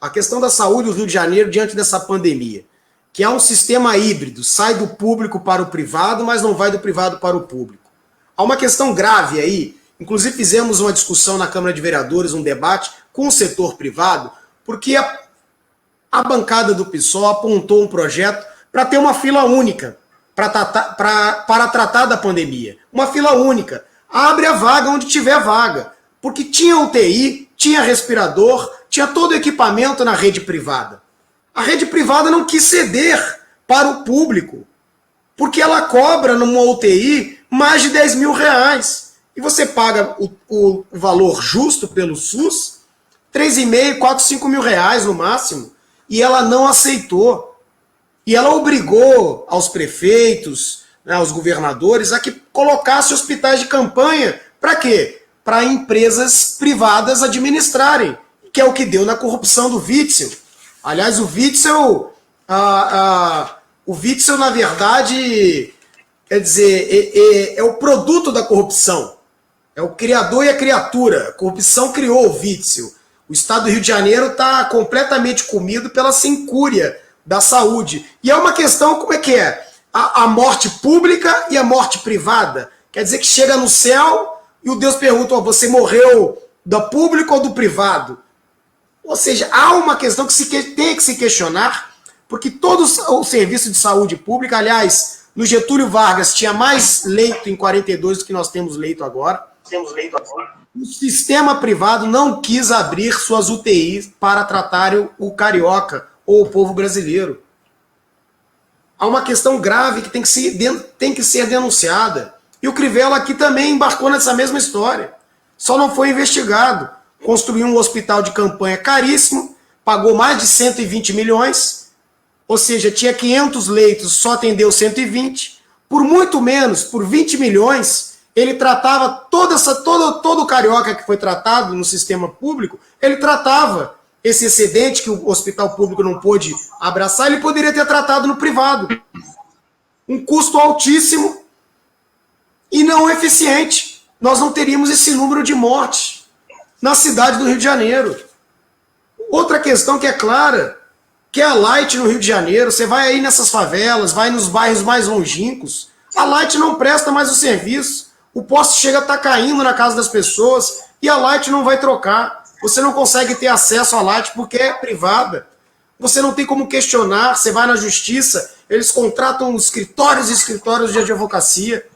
A questão da saúde do Rio de Janeiro diante dessa pandemia, que é um sistema híbrido, sai do público para o privado, mas não vai do privado para o público. Há uma questão grave aí, inclusive fizemos uma discussão na Câmara de Vereadores, um debate com o setor privado, porque a bancada do PSOL apontou um projeto para ter uma fila única para tratar da pandemia. Uma fila única. Abre a vaga onde tiver vaga. Porque tinha UTI, tinha respirador, tinha todo o equipamento na rede privada. A rede privada não quis ceder para o público, porque ela cobra numa UTI mais de 10 mil reais. E você paga o valor justo pelo SUS, 3,5, 4, 5 mil reais no máximo. E ela não aceitou. E ela obrigou aos prefeitos, né, aos governadores, a que colocasse hospitais de campanha. Para quê? Para empresas privadas administrarem, que é o que deu na corrupção do Witzel. Aliás, o Witzel, na verdade, quer dizer, é o produto da corrupção. É o criador e a criatura. A corrupção criou o Witzel. O estado do Rio de Janeiro está completamente comido pela incúria da saúde. E é uma questão, como é que é? A morte pública e a morte privada. Quer dizer que chega no céu e o Deus pergunta, oh, você morreu do público ou do privado? Ou seja, há uma questão que tem que se questionar, porque todo o serviço de saúde pública, aliás, no Getúlio Vargas tinha mais leito em 42 do que nós temos leito agora. O sistema privado não quis abrir suas UTIs para tratar o carioca ou o povo brasileiro. Há uma questão grave que tem que ser denunciada. E o Crivella aqui também embarcou nessa mesma história. Só não foi investigado. Construiu um hospital de campanha caríssimo, pagou mais de 120 milhões, ou seja, tinha 500 leitos, só atendeu 120. Por muito menos, por 20 milhões, ele tratava todo o carioca que foi tratado no sistema público, ele tratava esse excedente que o hospital público não pôde abraçar, ele poderia ter tratado no privado. Um custo altíssimo e não eficiente. Nós não teríamos esse número de mortes na cidade do Rio de Janeiro. Outra questão que é clara, que é a Light no Rio de Janeiro. Você vai aí nessas favelas, vai nos bairros mais longínquos, a Light não presta mais o serviço. O poste chega a estar caindo na casa das pessoas e a Light não vai trocar. Você não consegue ter acesso à Light porque é privada. Você não tem como questionar, você vai na justiça, eles contratam escritórios e escritórios de advocacia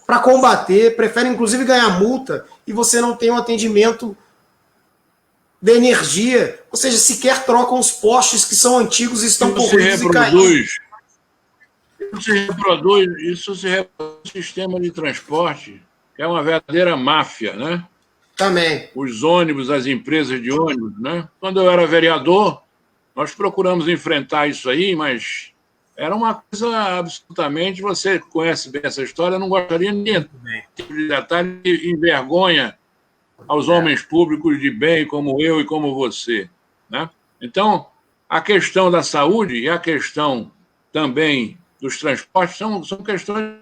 para combater, preferem inclusive ganhar multa, e você não tem um atendimento de energia, ou seja, sequer trocam os postes que são antigos e estão corroídos e caindo. Isso se reproduz no sistema de transporte, que é uma verdadeira máfia, né? Também. Os ônibus, as empresas de ônibus, né? Quando eu era vereador, nós procuramos enfrentar isso aí, mas era uma coisa absolutamente... Você conhece bem essa história, eu não gostaria nem de detalhe que envergonha aos homens públicos de bem como eu e como você, né? Então, a questão da saúde e a questão também dos transportes são questões de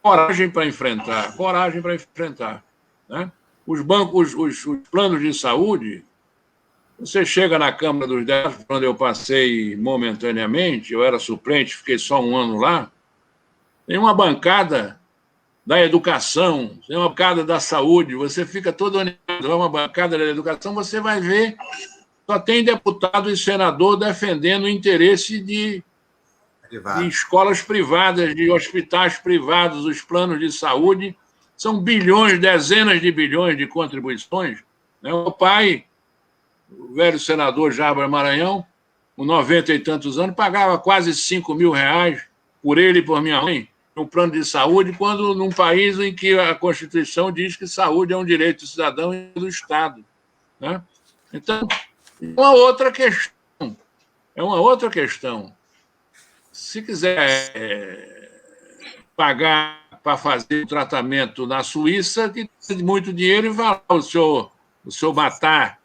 coragem para enfrentar, né? Os bancos, os planos de saúde, você chega na Câmara dos Deputados, quando eu passei momentaneamente, eu era suplente, fiquei só um ano lá, tem uma bancada da educação, tem uma bancada da saúde, você fica todo animado, uma bancada da educação, você vai ver, só tem deputado e senador defendendo o interesse de escolas privadas, de hospitais privados, os planos de saúde, são bilhões, dezenas de bilhões de contribuições. O pai, o velho senador Jabra Maranhão, com 90 e tantos anos, pagava quase 5 mil reais por ele e por minha mãe, no plano de saúde, quando num país em que a Constituição diz que saúde é um direito do cidadão e do Estado, né? Então, é uma outra questão. Se quiser pagar para fazer o tratamento na Suíça, que tem muito dinheiro e vai lá o senhor Matar,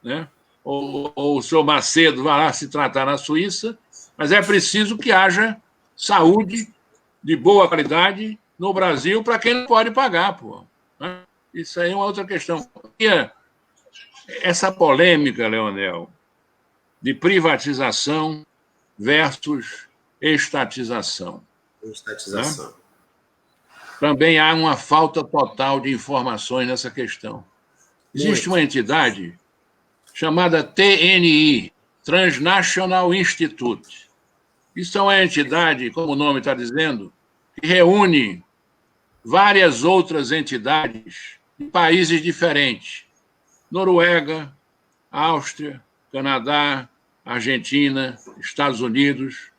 né? ou o senhor Macedo vai lá se tratar na Suíça, mas é preciso que haja saúde de boa qualidade no Brasil para quem não pode pagar, pô, né? Isso aí é uma outra questão. E essa polêmica, Leonel, de privatização versus estatização. Né? Também há uma falta total de informações nessa questão. Existe uma entidade chamada TNI, Transnational Institute. Isso é uma entidade, como o nome está dizendo, que reúne várias outras entidades em países diferentes. Noruega, Áustria, Canadá, Argentina, Estados Unidos.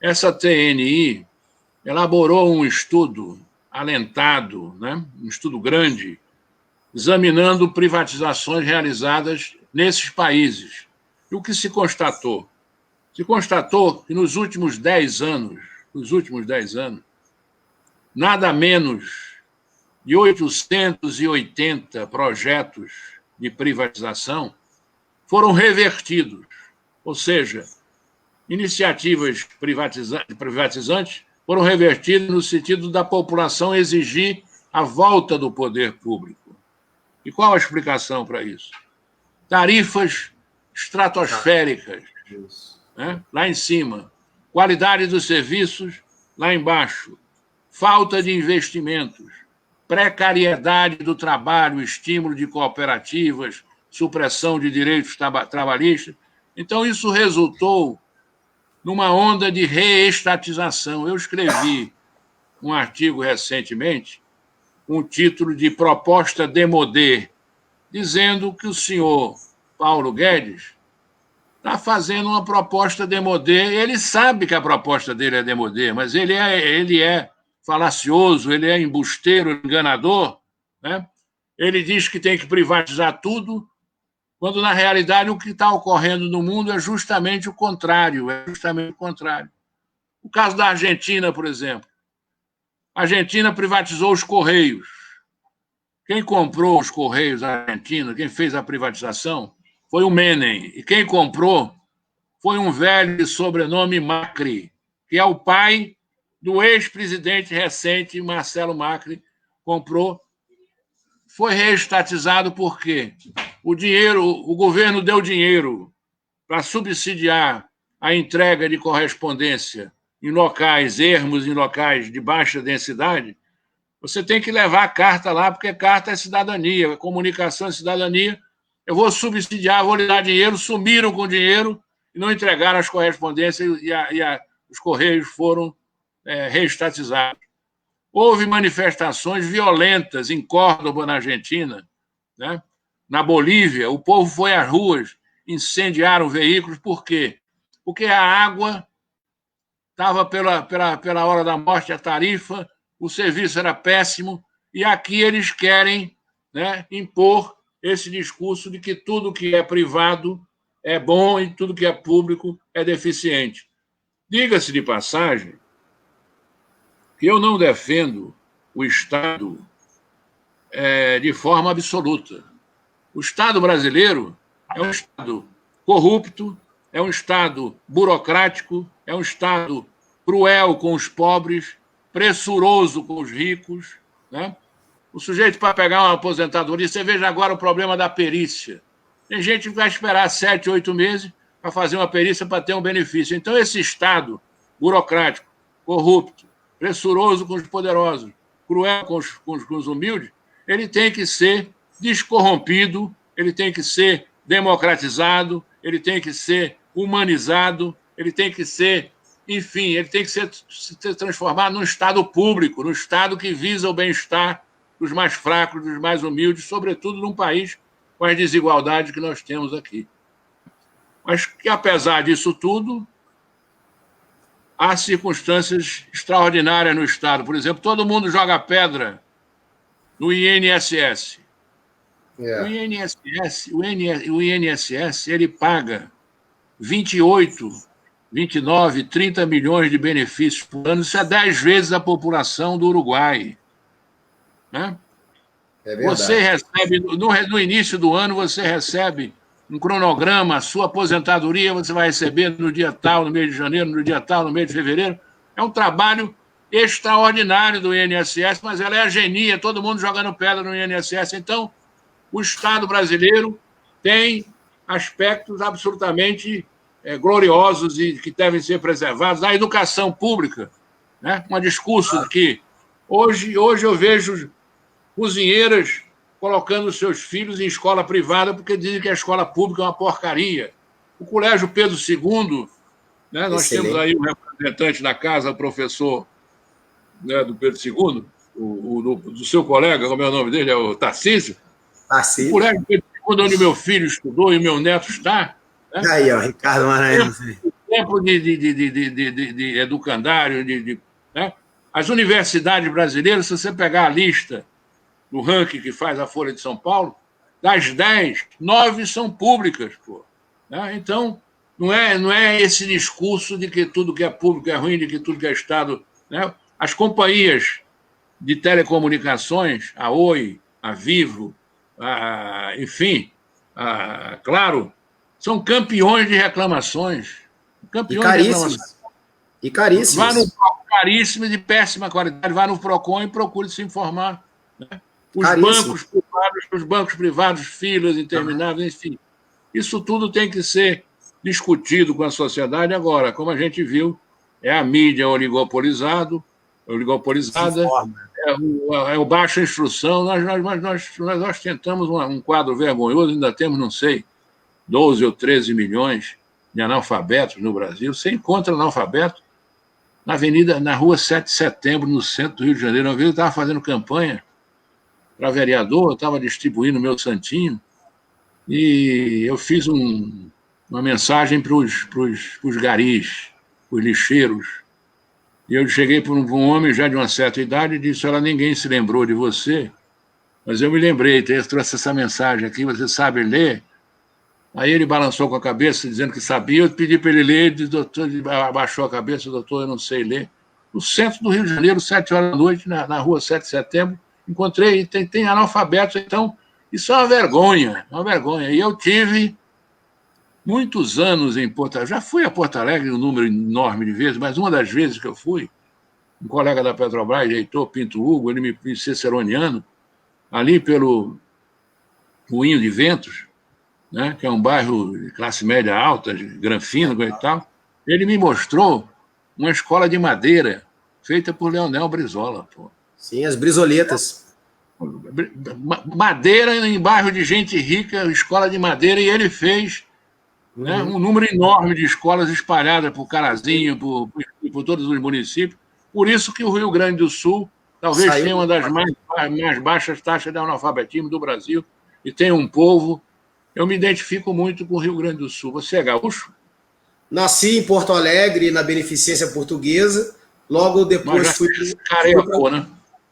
Essa TNI elaborou um estudo alentado, né? Um estudo grande, examinando privatizações realizadas nesses países. E o que se constatou? Se constatou que nos últimos 10 anos, nada menos de 880 projetos de privatização foram revertidos, ou seja, iniciativas privatizantes foram revertidas no sentido da população exigir a volta do poder público. E qual a explicação para isso? Tarifas estratosféricas, né? Lá em cima, qualidade dos serviços lá embaixo, falta de investimentos, precariedade do trabalho, estímulo de cooperativas, supressão de direitos trabalhistas. Então, isso resultou numa onda de reestatização. Eu escrevi um artigo recentemente, com o título de Proposta Demodê, dizendo que o senhor Paulo Guedes está fazendo uma proposta demodê. Ele sabe que a proposta dele é demodê, mas ele é falacioso, ele é embusteiro, enganador, né? Ele diz que tem que privatizar tudo, quando, na realidade, o que está ocorrendo no mundo é justamente o contrário. O caso da Argentina, por exemplo. A Argentina privatizou os Correios. Quem comprou os Correios da Argentina, quem fez a privatização, foi o Menem. E quem comprou foi um velho de sobrenome Macri, que é o pai do ex-presidente recente, Marcelo Macri, comprou. Foi reestatizado por quê? O governo deu dinheiro para subsidiar a entrega de correspondência em locais ermos, em locais de baixa densidade. Você tem que levar a carta lá, porque carta é cidadania, comunicação é cidadania. Eu vou subsidiar, vou lhe dar dinheiro, sumiram com o dinheiro e não entregaram as correspondências os Correios foram reestatizados. Houve manifestações violentas em Córdoba, na Argentina, né? Na Bolívia, o povo foi às ruas, incendiaram veículos. Por quê? Porque a água estava pela hora da morte, a tarifa, o serviço era péssimo, e aqui eles querem, né, impor esse discurso de que tudo que é privado é bom e tudo que é público é deficiente. Diga-se de passagem que eu não defendo o Estado de forma absoluta. O Estado brasileiro é um Estado corrupto, é um Estado burocrático, é um Estado cruel com os pobres, pressuroso com os ricos, né? O sujeito, para pegar uma aposentadoria, você veja agora o problema da perícia. Tem gente que vai esperar 7, 8 meses para fazer uma perícia para ter um benefício. Então, esse Estado burocrático, corrupto, pressuroso com os poderosos, cruel com os humildes, ele tem que ser descorrompido, ele tem que ser democratizado, ele tem que ser humanizado, ele tem que ser, enfim, ele tem que se transformar num Estado público, num Estado que visa o bem-estar dos mais fracos, dos mais humildes, sobretudo num país com as desigualdades que nós temos aqui. Mas que, apesar disso tudo, há circunstâncias extraordinárias no Estado. Por exemplo, todo mundo joga pedra no INSS. O INSS ele paga 28, 29, 30 milhões de benefícios por ano. Isso é 10 vezes a população do Uruguai. Né? É verdade. Você recebe, no início do ano, você recebe um cronograma, a sua aposentadoria você vai receber no dia tal, no mês de janeiro, no dia tal, no mês de fevereiro. É um trabalho extraordinário do INSS, mas ela é a genia, todo mundo jogando pedra no INSS. Então, o Estado brasileiro tem aspectos absolutamente gloriosos e que devem ser preservados. A educação pública, né? Um discurso que hoje eu vejo cozinheiras colocando seus filhos em escola privada porque dizem que a escola pública é uma porcaria. O Colégio Pedro II, né? Nós temos aí um representante da casa, o professor, né, do Pedro II, do seu colega, como é o nome dele? É o Tarcísio? Tarcísio. O colégio onde meu filho estudou e meu neto está. Né? Aí, ó, Ricardo Maranhão. Tempo de educandário, né? As universidades brasileiras, se você pegar a lista do ranking que faz a Folha de São Paulo, das 10, 9 são públicas. Pô, né? Então, não é esse discurso de que tudo que é público é ruim, de que tudo que é Estado... Né? As companhias de telecomunicações, a Oi, a Vivo, enfim, Claro, são campeões de reclamações. Campeões de reclamações. E caríssimos. Vá no Procon, caríssimo, de péssima qualidade, vá no Procon e procure se informar. Né? Os bancos privados, filas intermináveis, enfim. Isso tudo tem que ser discutido com a sociedade agora. Como a gente viu, é a mídia oligopolizada, é o baixa instrução. Nós tentamos um quadro vergonhoso, ainda temos, não sei, 12 ou 13 milhões de analfabetos no Brasil. Você encontra analfabeto na rua 7 de Setembro, no centro do Rio de Janeiro. Uma vez eu estava fazendo campanha para vereador, eu estava distribuindo o meu santinho, e eu fiz uma mensagem para os garis, os lixeiros. E eu cheguei para um homem já de uma certa idade e disse: olha, ninguém se lembrou de você, mas eu me lembrei, eu trouxe essa mensagem aqui, você sabe ler? Aí ele balançou com a cabeça, dizendo que sabia. Eu pedi para ele ler, ele abaixou a cabeça: doutor, eu não sei ler. No centro do Rio de Janeiro, 7 horas da noite, na rua 7 de Setembro, encontrei, tem analfabetos. Então, isso é uma vergonha, uma vergonha. E eu tive muitos anos em Porto Alegre. Já fui a Porto Alegre um número enorme de vezes, mas uma das vezes que eu fui, um colega da Petrobras, Heitor Pinto Hugo, ele me ciceroniano, ali pelo Moinho de Ventos, né, que é um bairro de classe média alta, de Granfino e tal, ele me mostrou uma escola de madeira feita por Leonel Brizola. Pô. Sim, as brisoletas. Madeira em bairro de gente rica, escola de madeira, e ele fez né, um número enorme de escolas espalhadas por Carazinho, por todos os municípios. Por isso que o Rio Grande do Sul talvez tenha uma das mais baixas taxas de analfabetismo do Brasil, e tem um povo. Eu me identifico muito com o Rio Grande do Sul. Você é gaúcho? Nasci em Porto Alegre, na Beneficência Portuguesa. Logo depois fui... Careacou, né?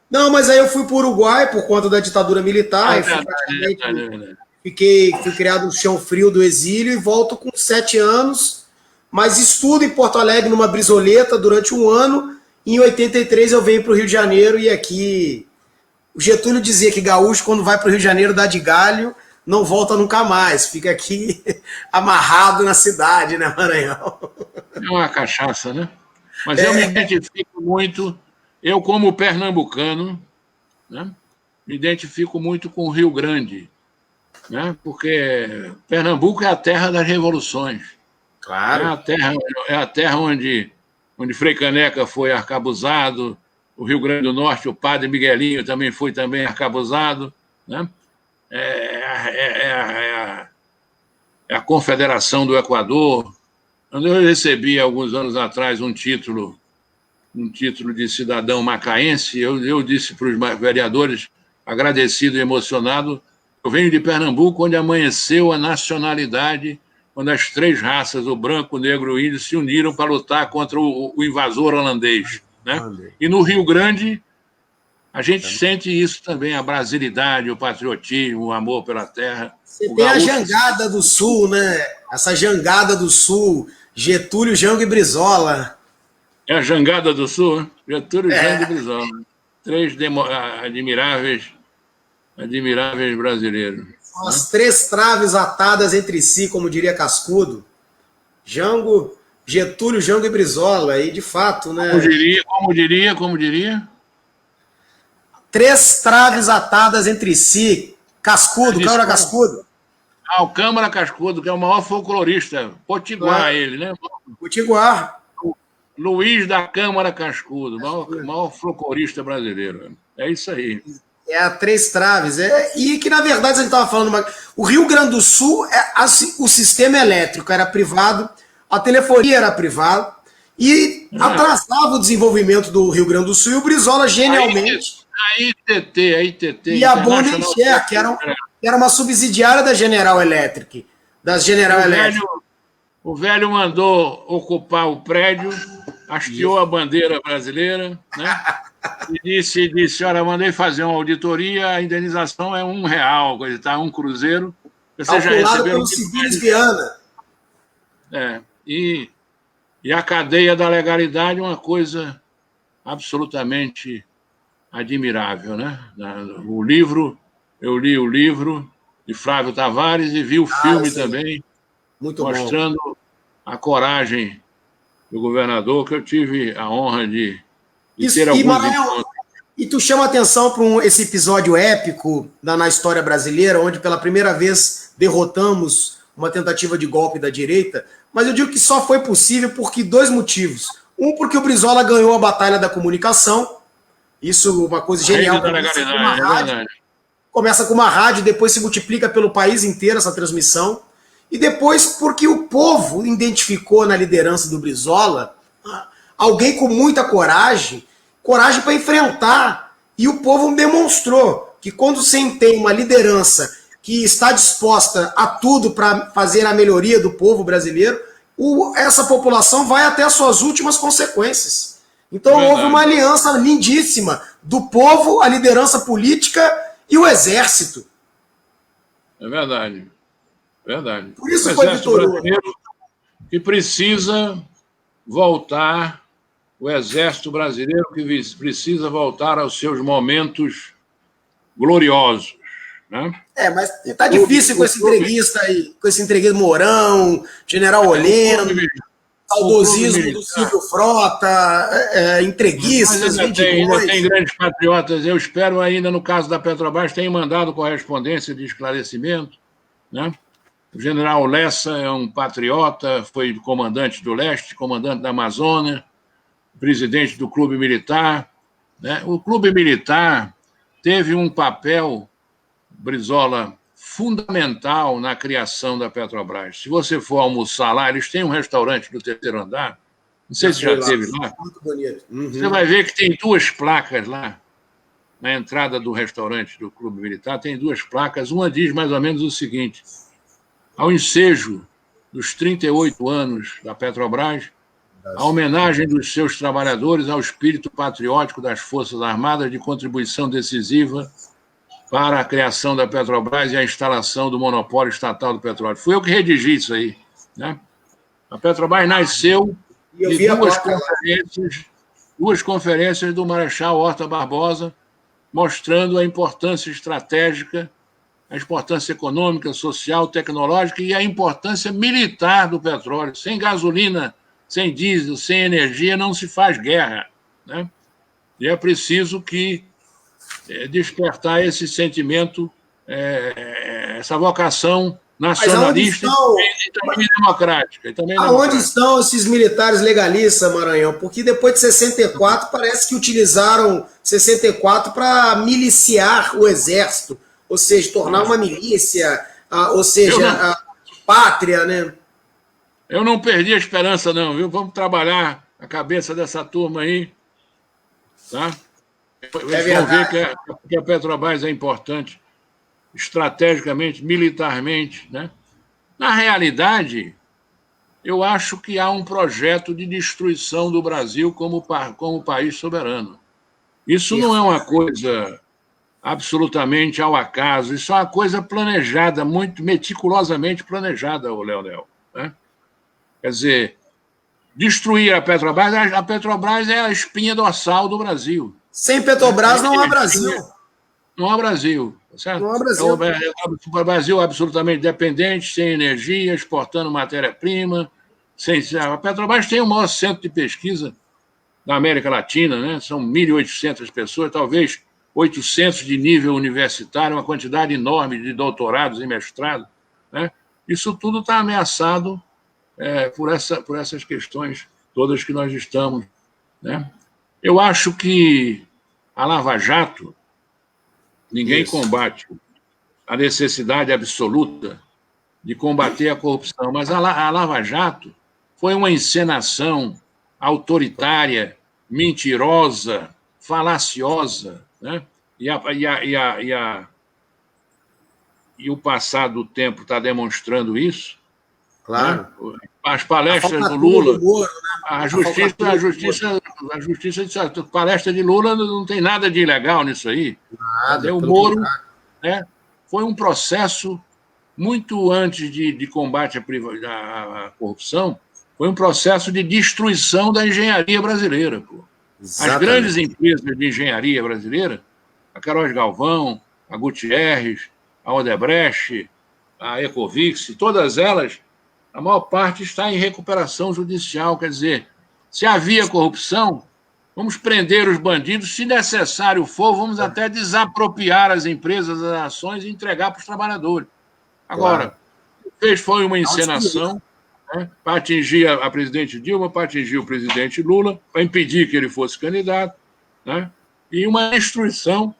Não, mas aí eu fui para o Uruguai por conta da ditadura militar. Fui criado no chão frio do exílio e volto com 7 anos, mas estudo em Porto Alegre numa brisoleta durante um ano. Em 83 eu venho para o Rio de Janeiro e aqui... O Getúlio dizia que gaúcho, quando vai para o Rio de Janeiro, dá de galho, não volta nunca mais, fica aqui amarrado na cidade, né, Maranhão? É uma cachaça, né? Mas eu me identifico muito, eu como pernambucano, né, me identifico muito com o Rio Grande, né, porque Pernambuco é a terra das revoluções. Claro. É a terra onde Frei Caneca foi arcabuzado, o Rio Grande do Norte, o padre Miguelinho também foi arcabuzado, né? É a Confederação do Equador. Eu recebi, alguns anos atrás, um título de cidadão macaense. Eu disse para os vereadores, agradecido e emocionado, eu venho de Pernambuco, onde amanheceu a nacionalidade, quando as 3 raças, o branco, o negro e o índio, se uniram para lutar contra o invasor holandês. Né? E no Rio Grande, a gente sente isso também, a brasilidade, o patriotismo, o amor pela terra. Você tem a Jangada do Sul, né? Essa Jangada do Sul, Getúlio, Jango e Brizola. É a Jangada do Sul, Getúlio, Jango e Brizola. 3 admiráveis brasileiros. As 3 traves atadas entre si, como diria Cascudo. Getúlio, Jango e Brizola, e de fato, né? Como diria? 3 traves atadas entre si. Cascudo, Câmara Cascudo. O Câmara Cascudo, que é o maior folclorista. Potiguar, ele, né? Potiguar. Luiz da Câmara Cascudo, maior folclorista brasileiro. É isso aí. É a 3 traves. E que, na verdade, a gente estava falando... O Rio Grande do Sul, o sistema elétrico era privado, a telefonia era privada, e atrasava o desenvolvimento do Rio Grande do Sul, e o Brizola, genialmente... A ITT, e a Bondenshare, que era uma subsidiária da General Electric. Das General Electric. O velho mandou ocupar o prédio, hasteou a bandeira brasileira, né? E disse, olha, mandei fazer uma auditoria, a indenização é R$1, coisa, tá? Um cruzeiro. Vocês já receberam pelo Civilis Viana. E a cadeia da legalidade é uma coisa absolutamente admirável, né? O livro, eu li o livro de Flávio Tavares e vi o filme também, muito mostrando a coragem do governador, que eu tive a honra de ter alguns encontros. E tu chama atenção para esse episódio épico na história brasileira, onde pela primeira vez derrotamos uma tentativa de golpe da direita, mas eu digo que só foi possível porque 2 motivos. Um, porque o Brizola ganhou a batalha da comunicação, isso é uma coisa genial. Começa com uma rádio, depois se multiplica pelo país inteiro essa transmissão. E depois porque o povo identificou na liderança do Brizola alguém com muita coragem para enfrentar. E o povo demonstrou que quando você tem uma liderança que está disposta a tudo para fazer a melhoria do povo brasileiro, essa população vai até as suas últimas consequências. Então houve uma aliança lindíssima do povo, a liderança política e o exército. É verdade. Verdade. Por isso foi vitorioso. Que precisa voltar, o exército brasileiro que precisa voltar aos seus momentos gloriosos. Né? Mas tá difícil com esse entreguista aí, com esse entreguista Mourão, General Oleno, saudosismo do Silvio Frota, entreguistas, ainda tem grandes patriotas. Eu espero ainda, no caso da Petrobras, tenham mandado correspondência de esclarecimento, né? O general Lessa é um patriota, foi comandante do Leste, comandante da Amazônia, presidente do Clube Militar, né? O Clube Militar teve um papel, Brizola, fundamental na criação da Petrobras. Se você for almoçar lá, eles têm um restaurante no 3º andar, não sei se já esteve lá. Muito bonito. Você vai ver que tem 2 placas lá, na entrada do restaurante do Clube Militar, tem 2 placas. Uma diz mais ou menos o seguinte: ao ensejo dos 38 anos da Petrobras, a homenagem dos seus trabalhadores ao espírito patriótico das Forças Armadas de contribuição decisiva para a criação da Petrobras e a instalação do monopólio estatal do petróleo. Fui eu que redigi isso aí. Né? A Petrobras nasceu de 2 conferências do Marechal Horta Barbosa, mostrando a importância estratégica, a importância econômica, social, tecnológica e a importância militar do petróleo. Sem gasolina, sem diesel, sem energia, não se faz guerra. Né? E é preciso que despertar esse sentimento, essa vocação nacionalista e também democrática. Aonde estão esses militares legalistas, Maranhão? Porque depois de 64, parece que utilizaram 64 para miliciar o exército, ou seja, tornar uma milícia, ou seja, pátria, né? Eu não perdi a esperança, não, viu? Vamos trabalhar a cabeça dessa turma aí, tá? Eles vão ver que a Petrobras é importante, estrategicamente, militarmente, né? Na realidade, eu acho que há um projeto de destruição do Brasil como país soberano. Isso não é uma coisa absolutamente ao acaso, isso é uma coisa planejada, muito meticulosamente planejada, o Leonel. Né? Quer dizer, destruir a Petrobras é a espinha dorsal do Brasil. Sem Petrobras não há Brasil. Não há Brasil, certo? Não há Brasil. O Brasil é absolutamente dependente, sem energia, exportando matéria-prima. A Petrobras tem o maior centro de pesquisa da América Latina, né? São 1.800 pessoas, talvez 800 de nível universitário, uma quantidade enorme de doutorados e mestrados. Né? Isso tudo está ameaçado por essas questões todas que nós estamos. Né? Eu acho que a Lava Jato, ninguém combate a necessidade absoluta de combater a corrupção, mas a Lava Jato foi uma encenação autoritária, mentirosa, falaciosa, né? E o passar do tempo está demonstrando isso, Claro. né? As A palestras do falcatrua do Lula, Moro, né? a falcatrua do Moro. justiça disse: "Ah, palestra de Lula não tem nada de ilegal nisso aí." Nada, O pelo Moro, contrário. né, foi um processo muito antes de combate à corrupção, foi um processo de destruição da engenharia brasileira. Pô. As grandes Exatamente. empresas de engenharia brasileira, a Queiroz Galvão, a Gutierrez, a Odebrecht, a Ecovix, todas elas, a maior parte está em recuperação judicial. Quer dizer, se havia corrupção, vamos prender os bandidos, se necessário for, vamos até desapropriar as empresas, as ações e entregar para os trabalhadores. Claro. Agora, foi uma encenação, né, para atingir a presidente Dilma, para atingir o presidente Lula, para impedir que ele fosse candidato, né, e uma destruição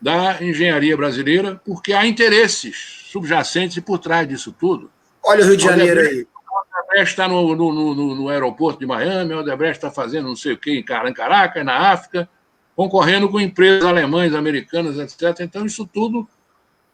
da engenharia brasileira, porque há interesses subjacentes por trás disso tudo. Olha o Rio de Janeiro aí. A Odebrecht está no aeroporto de Miami, a Odebrecht está fazendo não sei o quê em Caracas, na África, concorrendo com empresas alemãs, americanas, etc. Então, isso tudo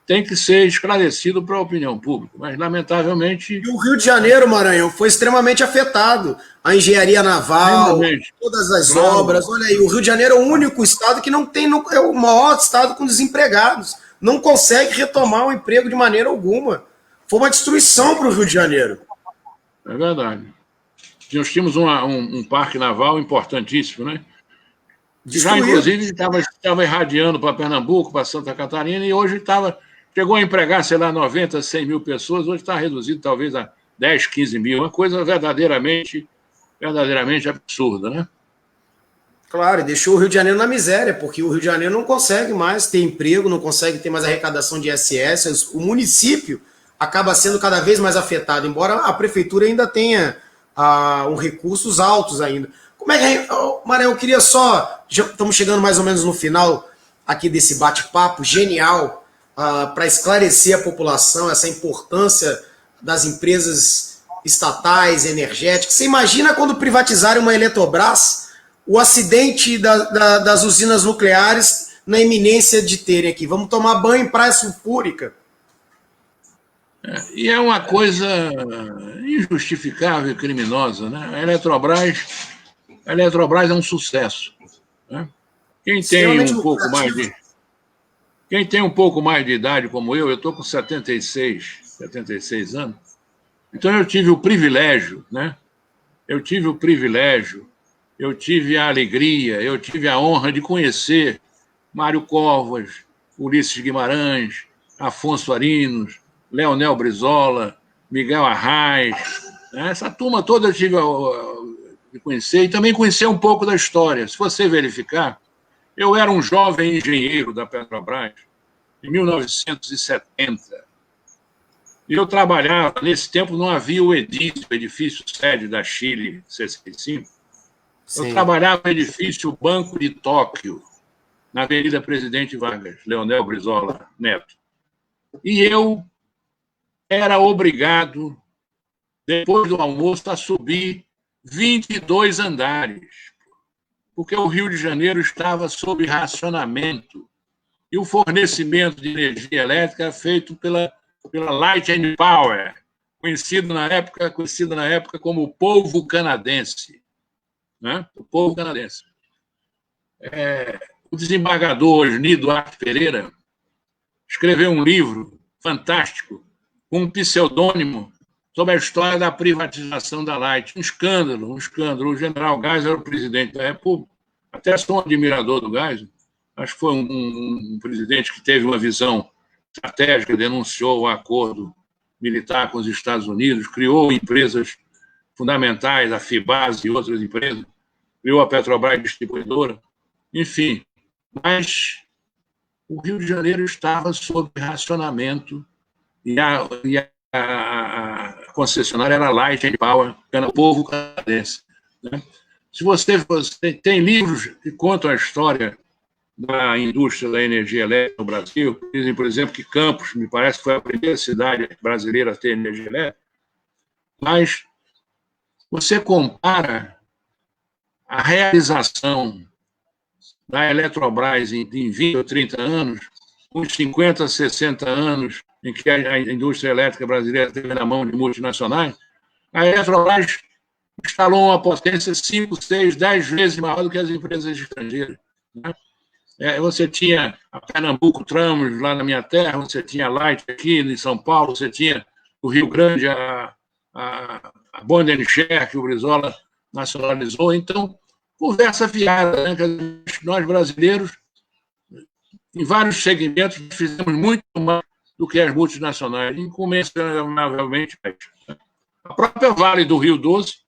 tem que ser esclarecido para a opinião pública. Mas, lamentavelmente... E o Rio de Janeiro, Maranhão, foi extremamente afetado. A engenharia naval, todas as obras. Olha aí, o Rio de Janeiro é o único estado que não tem... É o maior estado com desempregados. Não consegue retomar o emprego de maneira alguma. Foi uma destruição para o Rio de Janeiro. É verdade. Nós tínhamos um parque naval importantíssimo, né? Já, inclusive, estava irradiando para Pernambuco, para Santa Catarina, e hoje chegou a empregar, sei lá, 90, 100 mil pessoas, hoje está reduzido talvez a 10, 15 mil, uma coisa verdadeiramente absurda, né? Claro, e deixou o Rio de Janeiro na miséria, porque o Rio de Janeiro não consegue mais ter emprego, não consegue ter mais arrecadação de ISS, o município acaba sendo cada vez mais afetado, embora a prefeitura ainda tenha recursos altos ainda. Como é que Maranhão, eu queria só, já estamos chegando mais ou menos no final aqui desse bate-papo genial, para esclarecer a população essa importância das empresas estatais, energéticas. Você imagina quando privatizarem uma Eletrobras, o acidente das usinas nucleares na iminência de terem aqui. Vamos tomar banho em praia sulfúrica. E é uma coisa injustificável e criminosa, né? A Eletrobras é um sucesso, né? Quem tem um pouco mais de idade como eu estou com 76 anos, então eu tive o privilégio, né? Eu tive a alegria, eu tive a honra de conhecer Mário Covas, Ulisses Guimarães, Afonso Arinos, Leonel Brizola, Miguel Arraes, né? Essa turma toda eu tive de conhecer e também conhecer um pouco da história. Se você verificar, eu era um jovem engenheiro da Petrobras em 1970. E eu trabalhava, nesse tempo não havia o edifício sede da Chile, C65. Eu trabalhava no edifício Banco de Tóquio, na Avenida Presidente Vargas, Leonel Brizola Neto. E eu era obrigado, depois do almoço, a subir 22 andares, porque o Rio de Janeiro estava sob racionamento e o fornecimento de energia elétrica era feito pela Light and Power, conhecido na época como o Povo Canadense, né? O Povo Canadense. O desembargador Osni Duarte Pereira escreveu um livro fantástico com um pseudônimo sobre a história da privatização da Light. Um escândalo. O general Geisel era o presidente da República. Até sou um admirador do Geisel. Acho que foi um presidente que teve uma visão estratégica, denunciou o acordo militar com os Estados Unidos, criou empresas fundamentais, a Fibase e outras empresas, criou a Petrobras Distribuidora, enfim. Mas o Rio de Janeiro estava sob racionamento e a concessionária era Light and Power, era o Povo Canadense, né? Se você tem livros que contam a história da indústria da energia elétrica no Brasil, dizem, por exemplo, que Campos, me parece que foi a primeira cidade brasileira a ter energia elétrica, mas você compara a realização da Eletrobras em 20 ou 30 anos, uns 50, 60 anos em que a indústria elétrica brasileira esteve na mão de multinacionais, a Eletrobras instalou uma potência 5, 6, 10 vezes maior do que as empresas estrangeiras. Né? Você tinha a Pernambuco Tramos lá na minha terra, você tinha a Light aqui em São Paulo, você tinha o Rio Grande, a Bondenshare, que o Brizola nacionalizou. Então, conversa fiada, né? Nós brasileiros, em vários segmentos, fizemos muito mais do que as multinacionais, incomensuravelmente mais. A própria Vale do Rio Doce,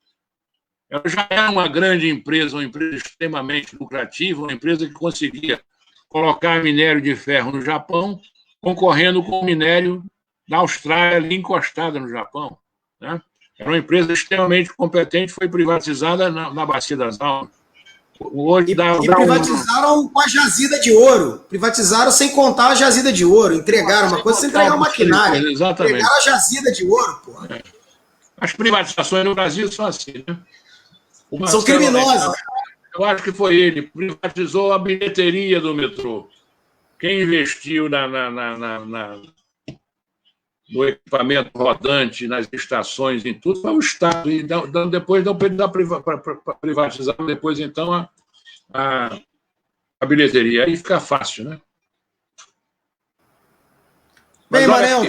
ela já era uma grande empresa, uma empresa extremamente lucrativa, uma empresa que conseguia colocar minério de ferro no Japão, concorrendo com o minério da Austrália, ali encostada no Japão. Né? Era uma empresa extremamente competente, foi privatizada na Bacia das Almas. Hoje privatizaram com a jazida de ouro. Privatizaram sem contar a jazida de ouro. Entregaram uma coisa sem entregar o maquinário. Exatamente. Entregaram a jazida de ouro, porra. As privatizações no Brasil são assim, né? São criminosas. Eu acho que foi ele. Privatizou a bilheteria do metrô. Quem investiu no equipamento rodante, nas estações, em tudo, foi o Estado. E depois deu para privatizar, depois, então, a bilheteria. Aí fica fácil, né? Bem, Maranhão,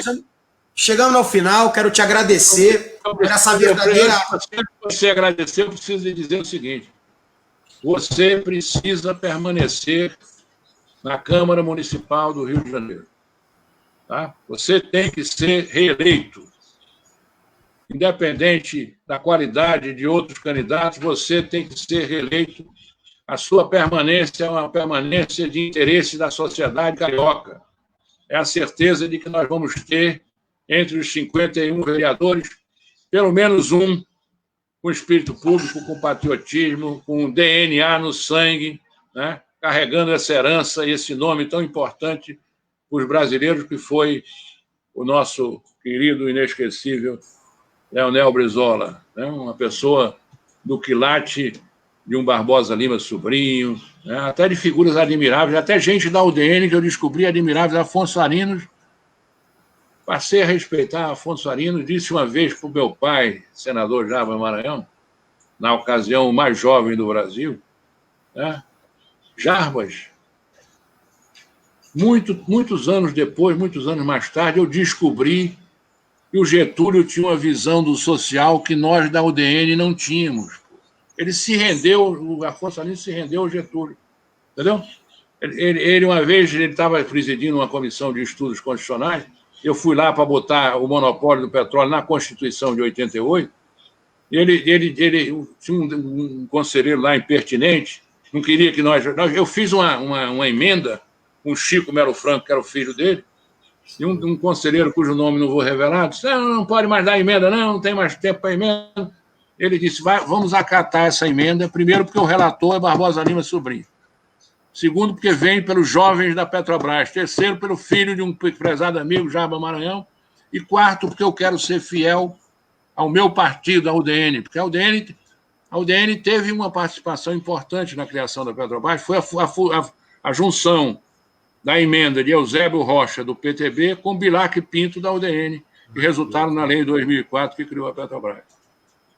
chegamos ao final, quero te agradecer por essa verdadeira... Se você agradecer, eu preciso lhe dizer o seguinte: você precisa permanecer na Câmara Municipal do Rio de Janeiro. Tá? Você tem que ser reeleito. Independente da qualidade de outros candidatos, você tem que ser reeleito. A sua permanência é uma permanência de interesse da sociedade carioca. É a certeza de que nós vamos ter, entre os 51 vereadores, pelo menos um com espírito público, com patriotismo, com DNA no sangue, né? Carregando essa herança e esse nome tão importante para os brasileiros, que foi o nosso querido, inesquecível Leonel Brizola, né? Uma pessoa do quilate de um Barbosa Lima sobrinho, né? Até de figuras admiráveis, até gente da UDN que eu descobri admiráveis, Afonso Arinos. Passei a respeitar Afonso Arinos, disse uma vez para o meu pai, senador Jarbas Maranhão, na ocasião o mais jovem do Brasil, né? Jarbas, muitos anos depois, muitos anos mais tarde, eu descobri que o Getúlio tinha uma visão do social que nós da UDN não tínhamos. Ele se rendeu, o Afonso Arinos se rendeu ao Getúlio, entendeu? Ele uma vez, ele estava presidindo uma comissão de estudos constitucionais, eu fui lá para botar o monopólio do petróleo na Constituição de 88, e ele tinha um conselheiro lá impertinente, não queria que eu fiz uma emenda com o Chico Melo Franco, que era o filho dele, e um conselheiro cujo nome não vou revelar, disse: não pode mais dar emenda, não tem mais tempo para emenda. Ele disse: vamos acatar essa emenda, primeiro porque o relator é Barbosa Lima Sobrinho, segundo porque vem pelos jovens da Petrobras, terceiro pelo filho de um prezado amigo, Jarbas Maranhão, e quarto porque eu quero ser fiel ao meu partido, a UDN, porque a UDN teve uma participação importante na criação da Petrobras, foi a junção da emenda de Eusébio Rocha, do PTB, com Bilac Pinto, da UDN, que resultaram na lei de 2004, que criou a Petrobras.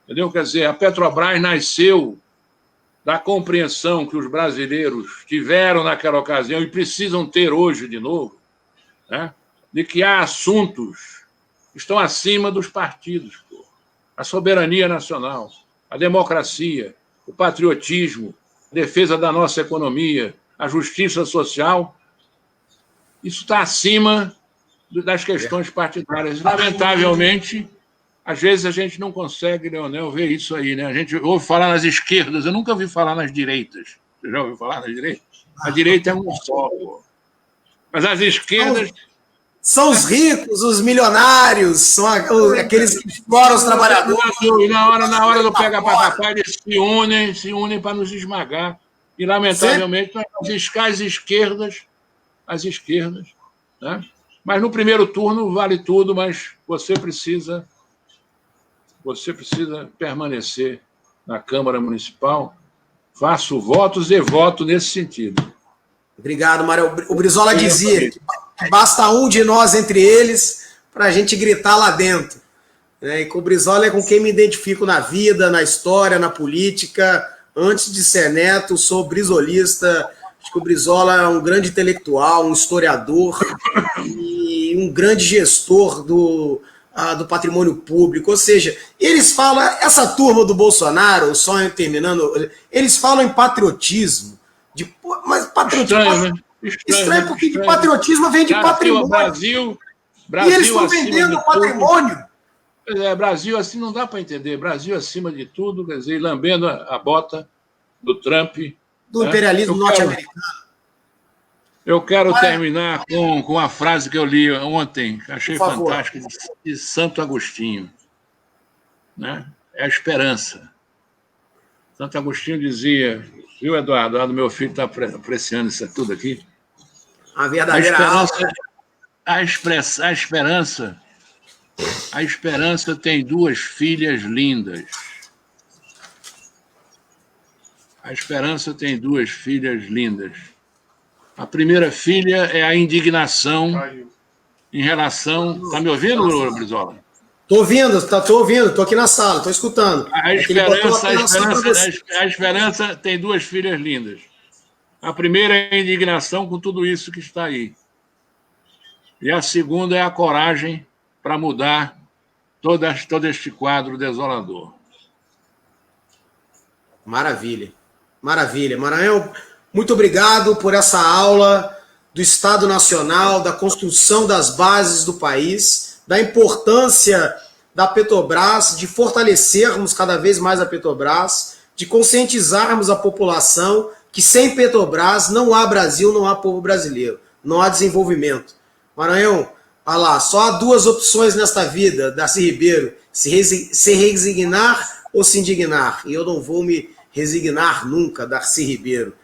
Entendeu? Quer dizer, a Petrobras nasceu da compreensão que os brasileiros tiveram naquela ocasião e precisam ter hoje de novo, né? De que há assuntos que estão acima dos partidos. A soberania nacional, a democracia, o patriotismo, a defesa da nossa economia, a justiça social, isso está acima das questões partidárias. Lamentavelmente, às vezes a gente não consegue, Leonel, ver isso aí, né? A gente ouve falar nas esquerdas, eu nunca ouvi falar nas direitas. Você já ouviu falar nas direitas? A direita é um só, pô. Mas as esquerdas... São os ricos, os milionários, são aqueles que exploram os trabalhadores. E na hora do pega-para-capá, eles se unem para nos esmagar. E, lamentavelmente, as esquerdas, né? Mas no primeiro turno vale tudo, mas você precisa permanecer na Câmara Municipal, faço votos e voto nesse sentido. Obrigado, Mário. O Brizola dizia que basta um de nós entre eles para a gente gritar lá dentro. E com o Brizola é com quem me identifico na vida, na história, na política. Antes de ser neto, sou brizolista. Acho que o Brizola é um grande intelectual, um historiador e um grande gestor do patrimônio público. Ou seja, eles falam, essa turma do Bolsonaro, só terminando, eles falam em patriotismo. Mas patriotismo. Estranho, né? Estranho, porque de patriotismo vem de patrimônio. Brasil, e eles estão vendendo patrimônio. Brasil assim não dá para entender. Brasil acima de tudo, quer dizer, lambendo a bota do Trump. Do imperialismo norte-americano. Eu quero terminar com a frase que eu li ontem, que achei fantástica, de Santo Agostinho. Né? É a esperança. Santo Agostinho dizia, viu, Eduardo, meu filho está apreciando isso tudo aqui. A verdadeira a esperança tem duas filhas lindas. A esperança tem duas filhas lindas. A primeira filha é a indignação em relação... Está me ouvindo, Brizola? Estou ouvindo, estou aqui na sala, estou escutando. A esperança tem duas filhas lindas. A primeira é a indignação com tudo isso que está aí. E a segunda é a coragem para mudar todo este quadro desolador. Maravilha. Maravilha. Maranhão, muito obrigado por essa aula do Estado Nacional, da construção das bases do país, da importância da Petrobras, de fortalecermos cada vez mais a Petrobras, de conscientizarmos a população que sem Petrobras não há Brasil, não há povo brasileiro, não há desenvolvimento. Maranhão, olha lá, só há duas opções nesta vida, Darcy Ribeiro, se resignar ou se indignar. E eu não vou me resignar nunca, Darcy Ribeiro.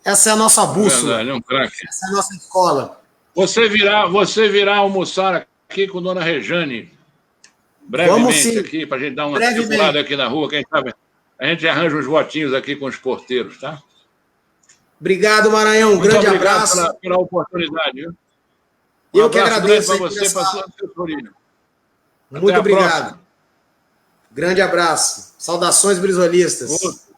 Essa é a nossa bússola. Verdade, é um craque. Essa é a nossa escola. Você virá almoçar aqui com Dona Rejane, brevemente aqui, para a gente dar uma circulada aqui na rua, quem sabe a gente arranja uns votinhos aqui com os porteiros, tá? Obrigado, Maranhão. Um grande abraço. Pela oportunidade, viu? Eu que agradeço para você e para a sua assessoria. Muito obrigado. Grande abraço. Saudações brizolistas.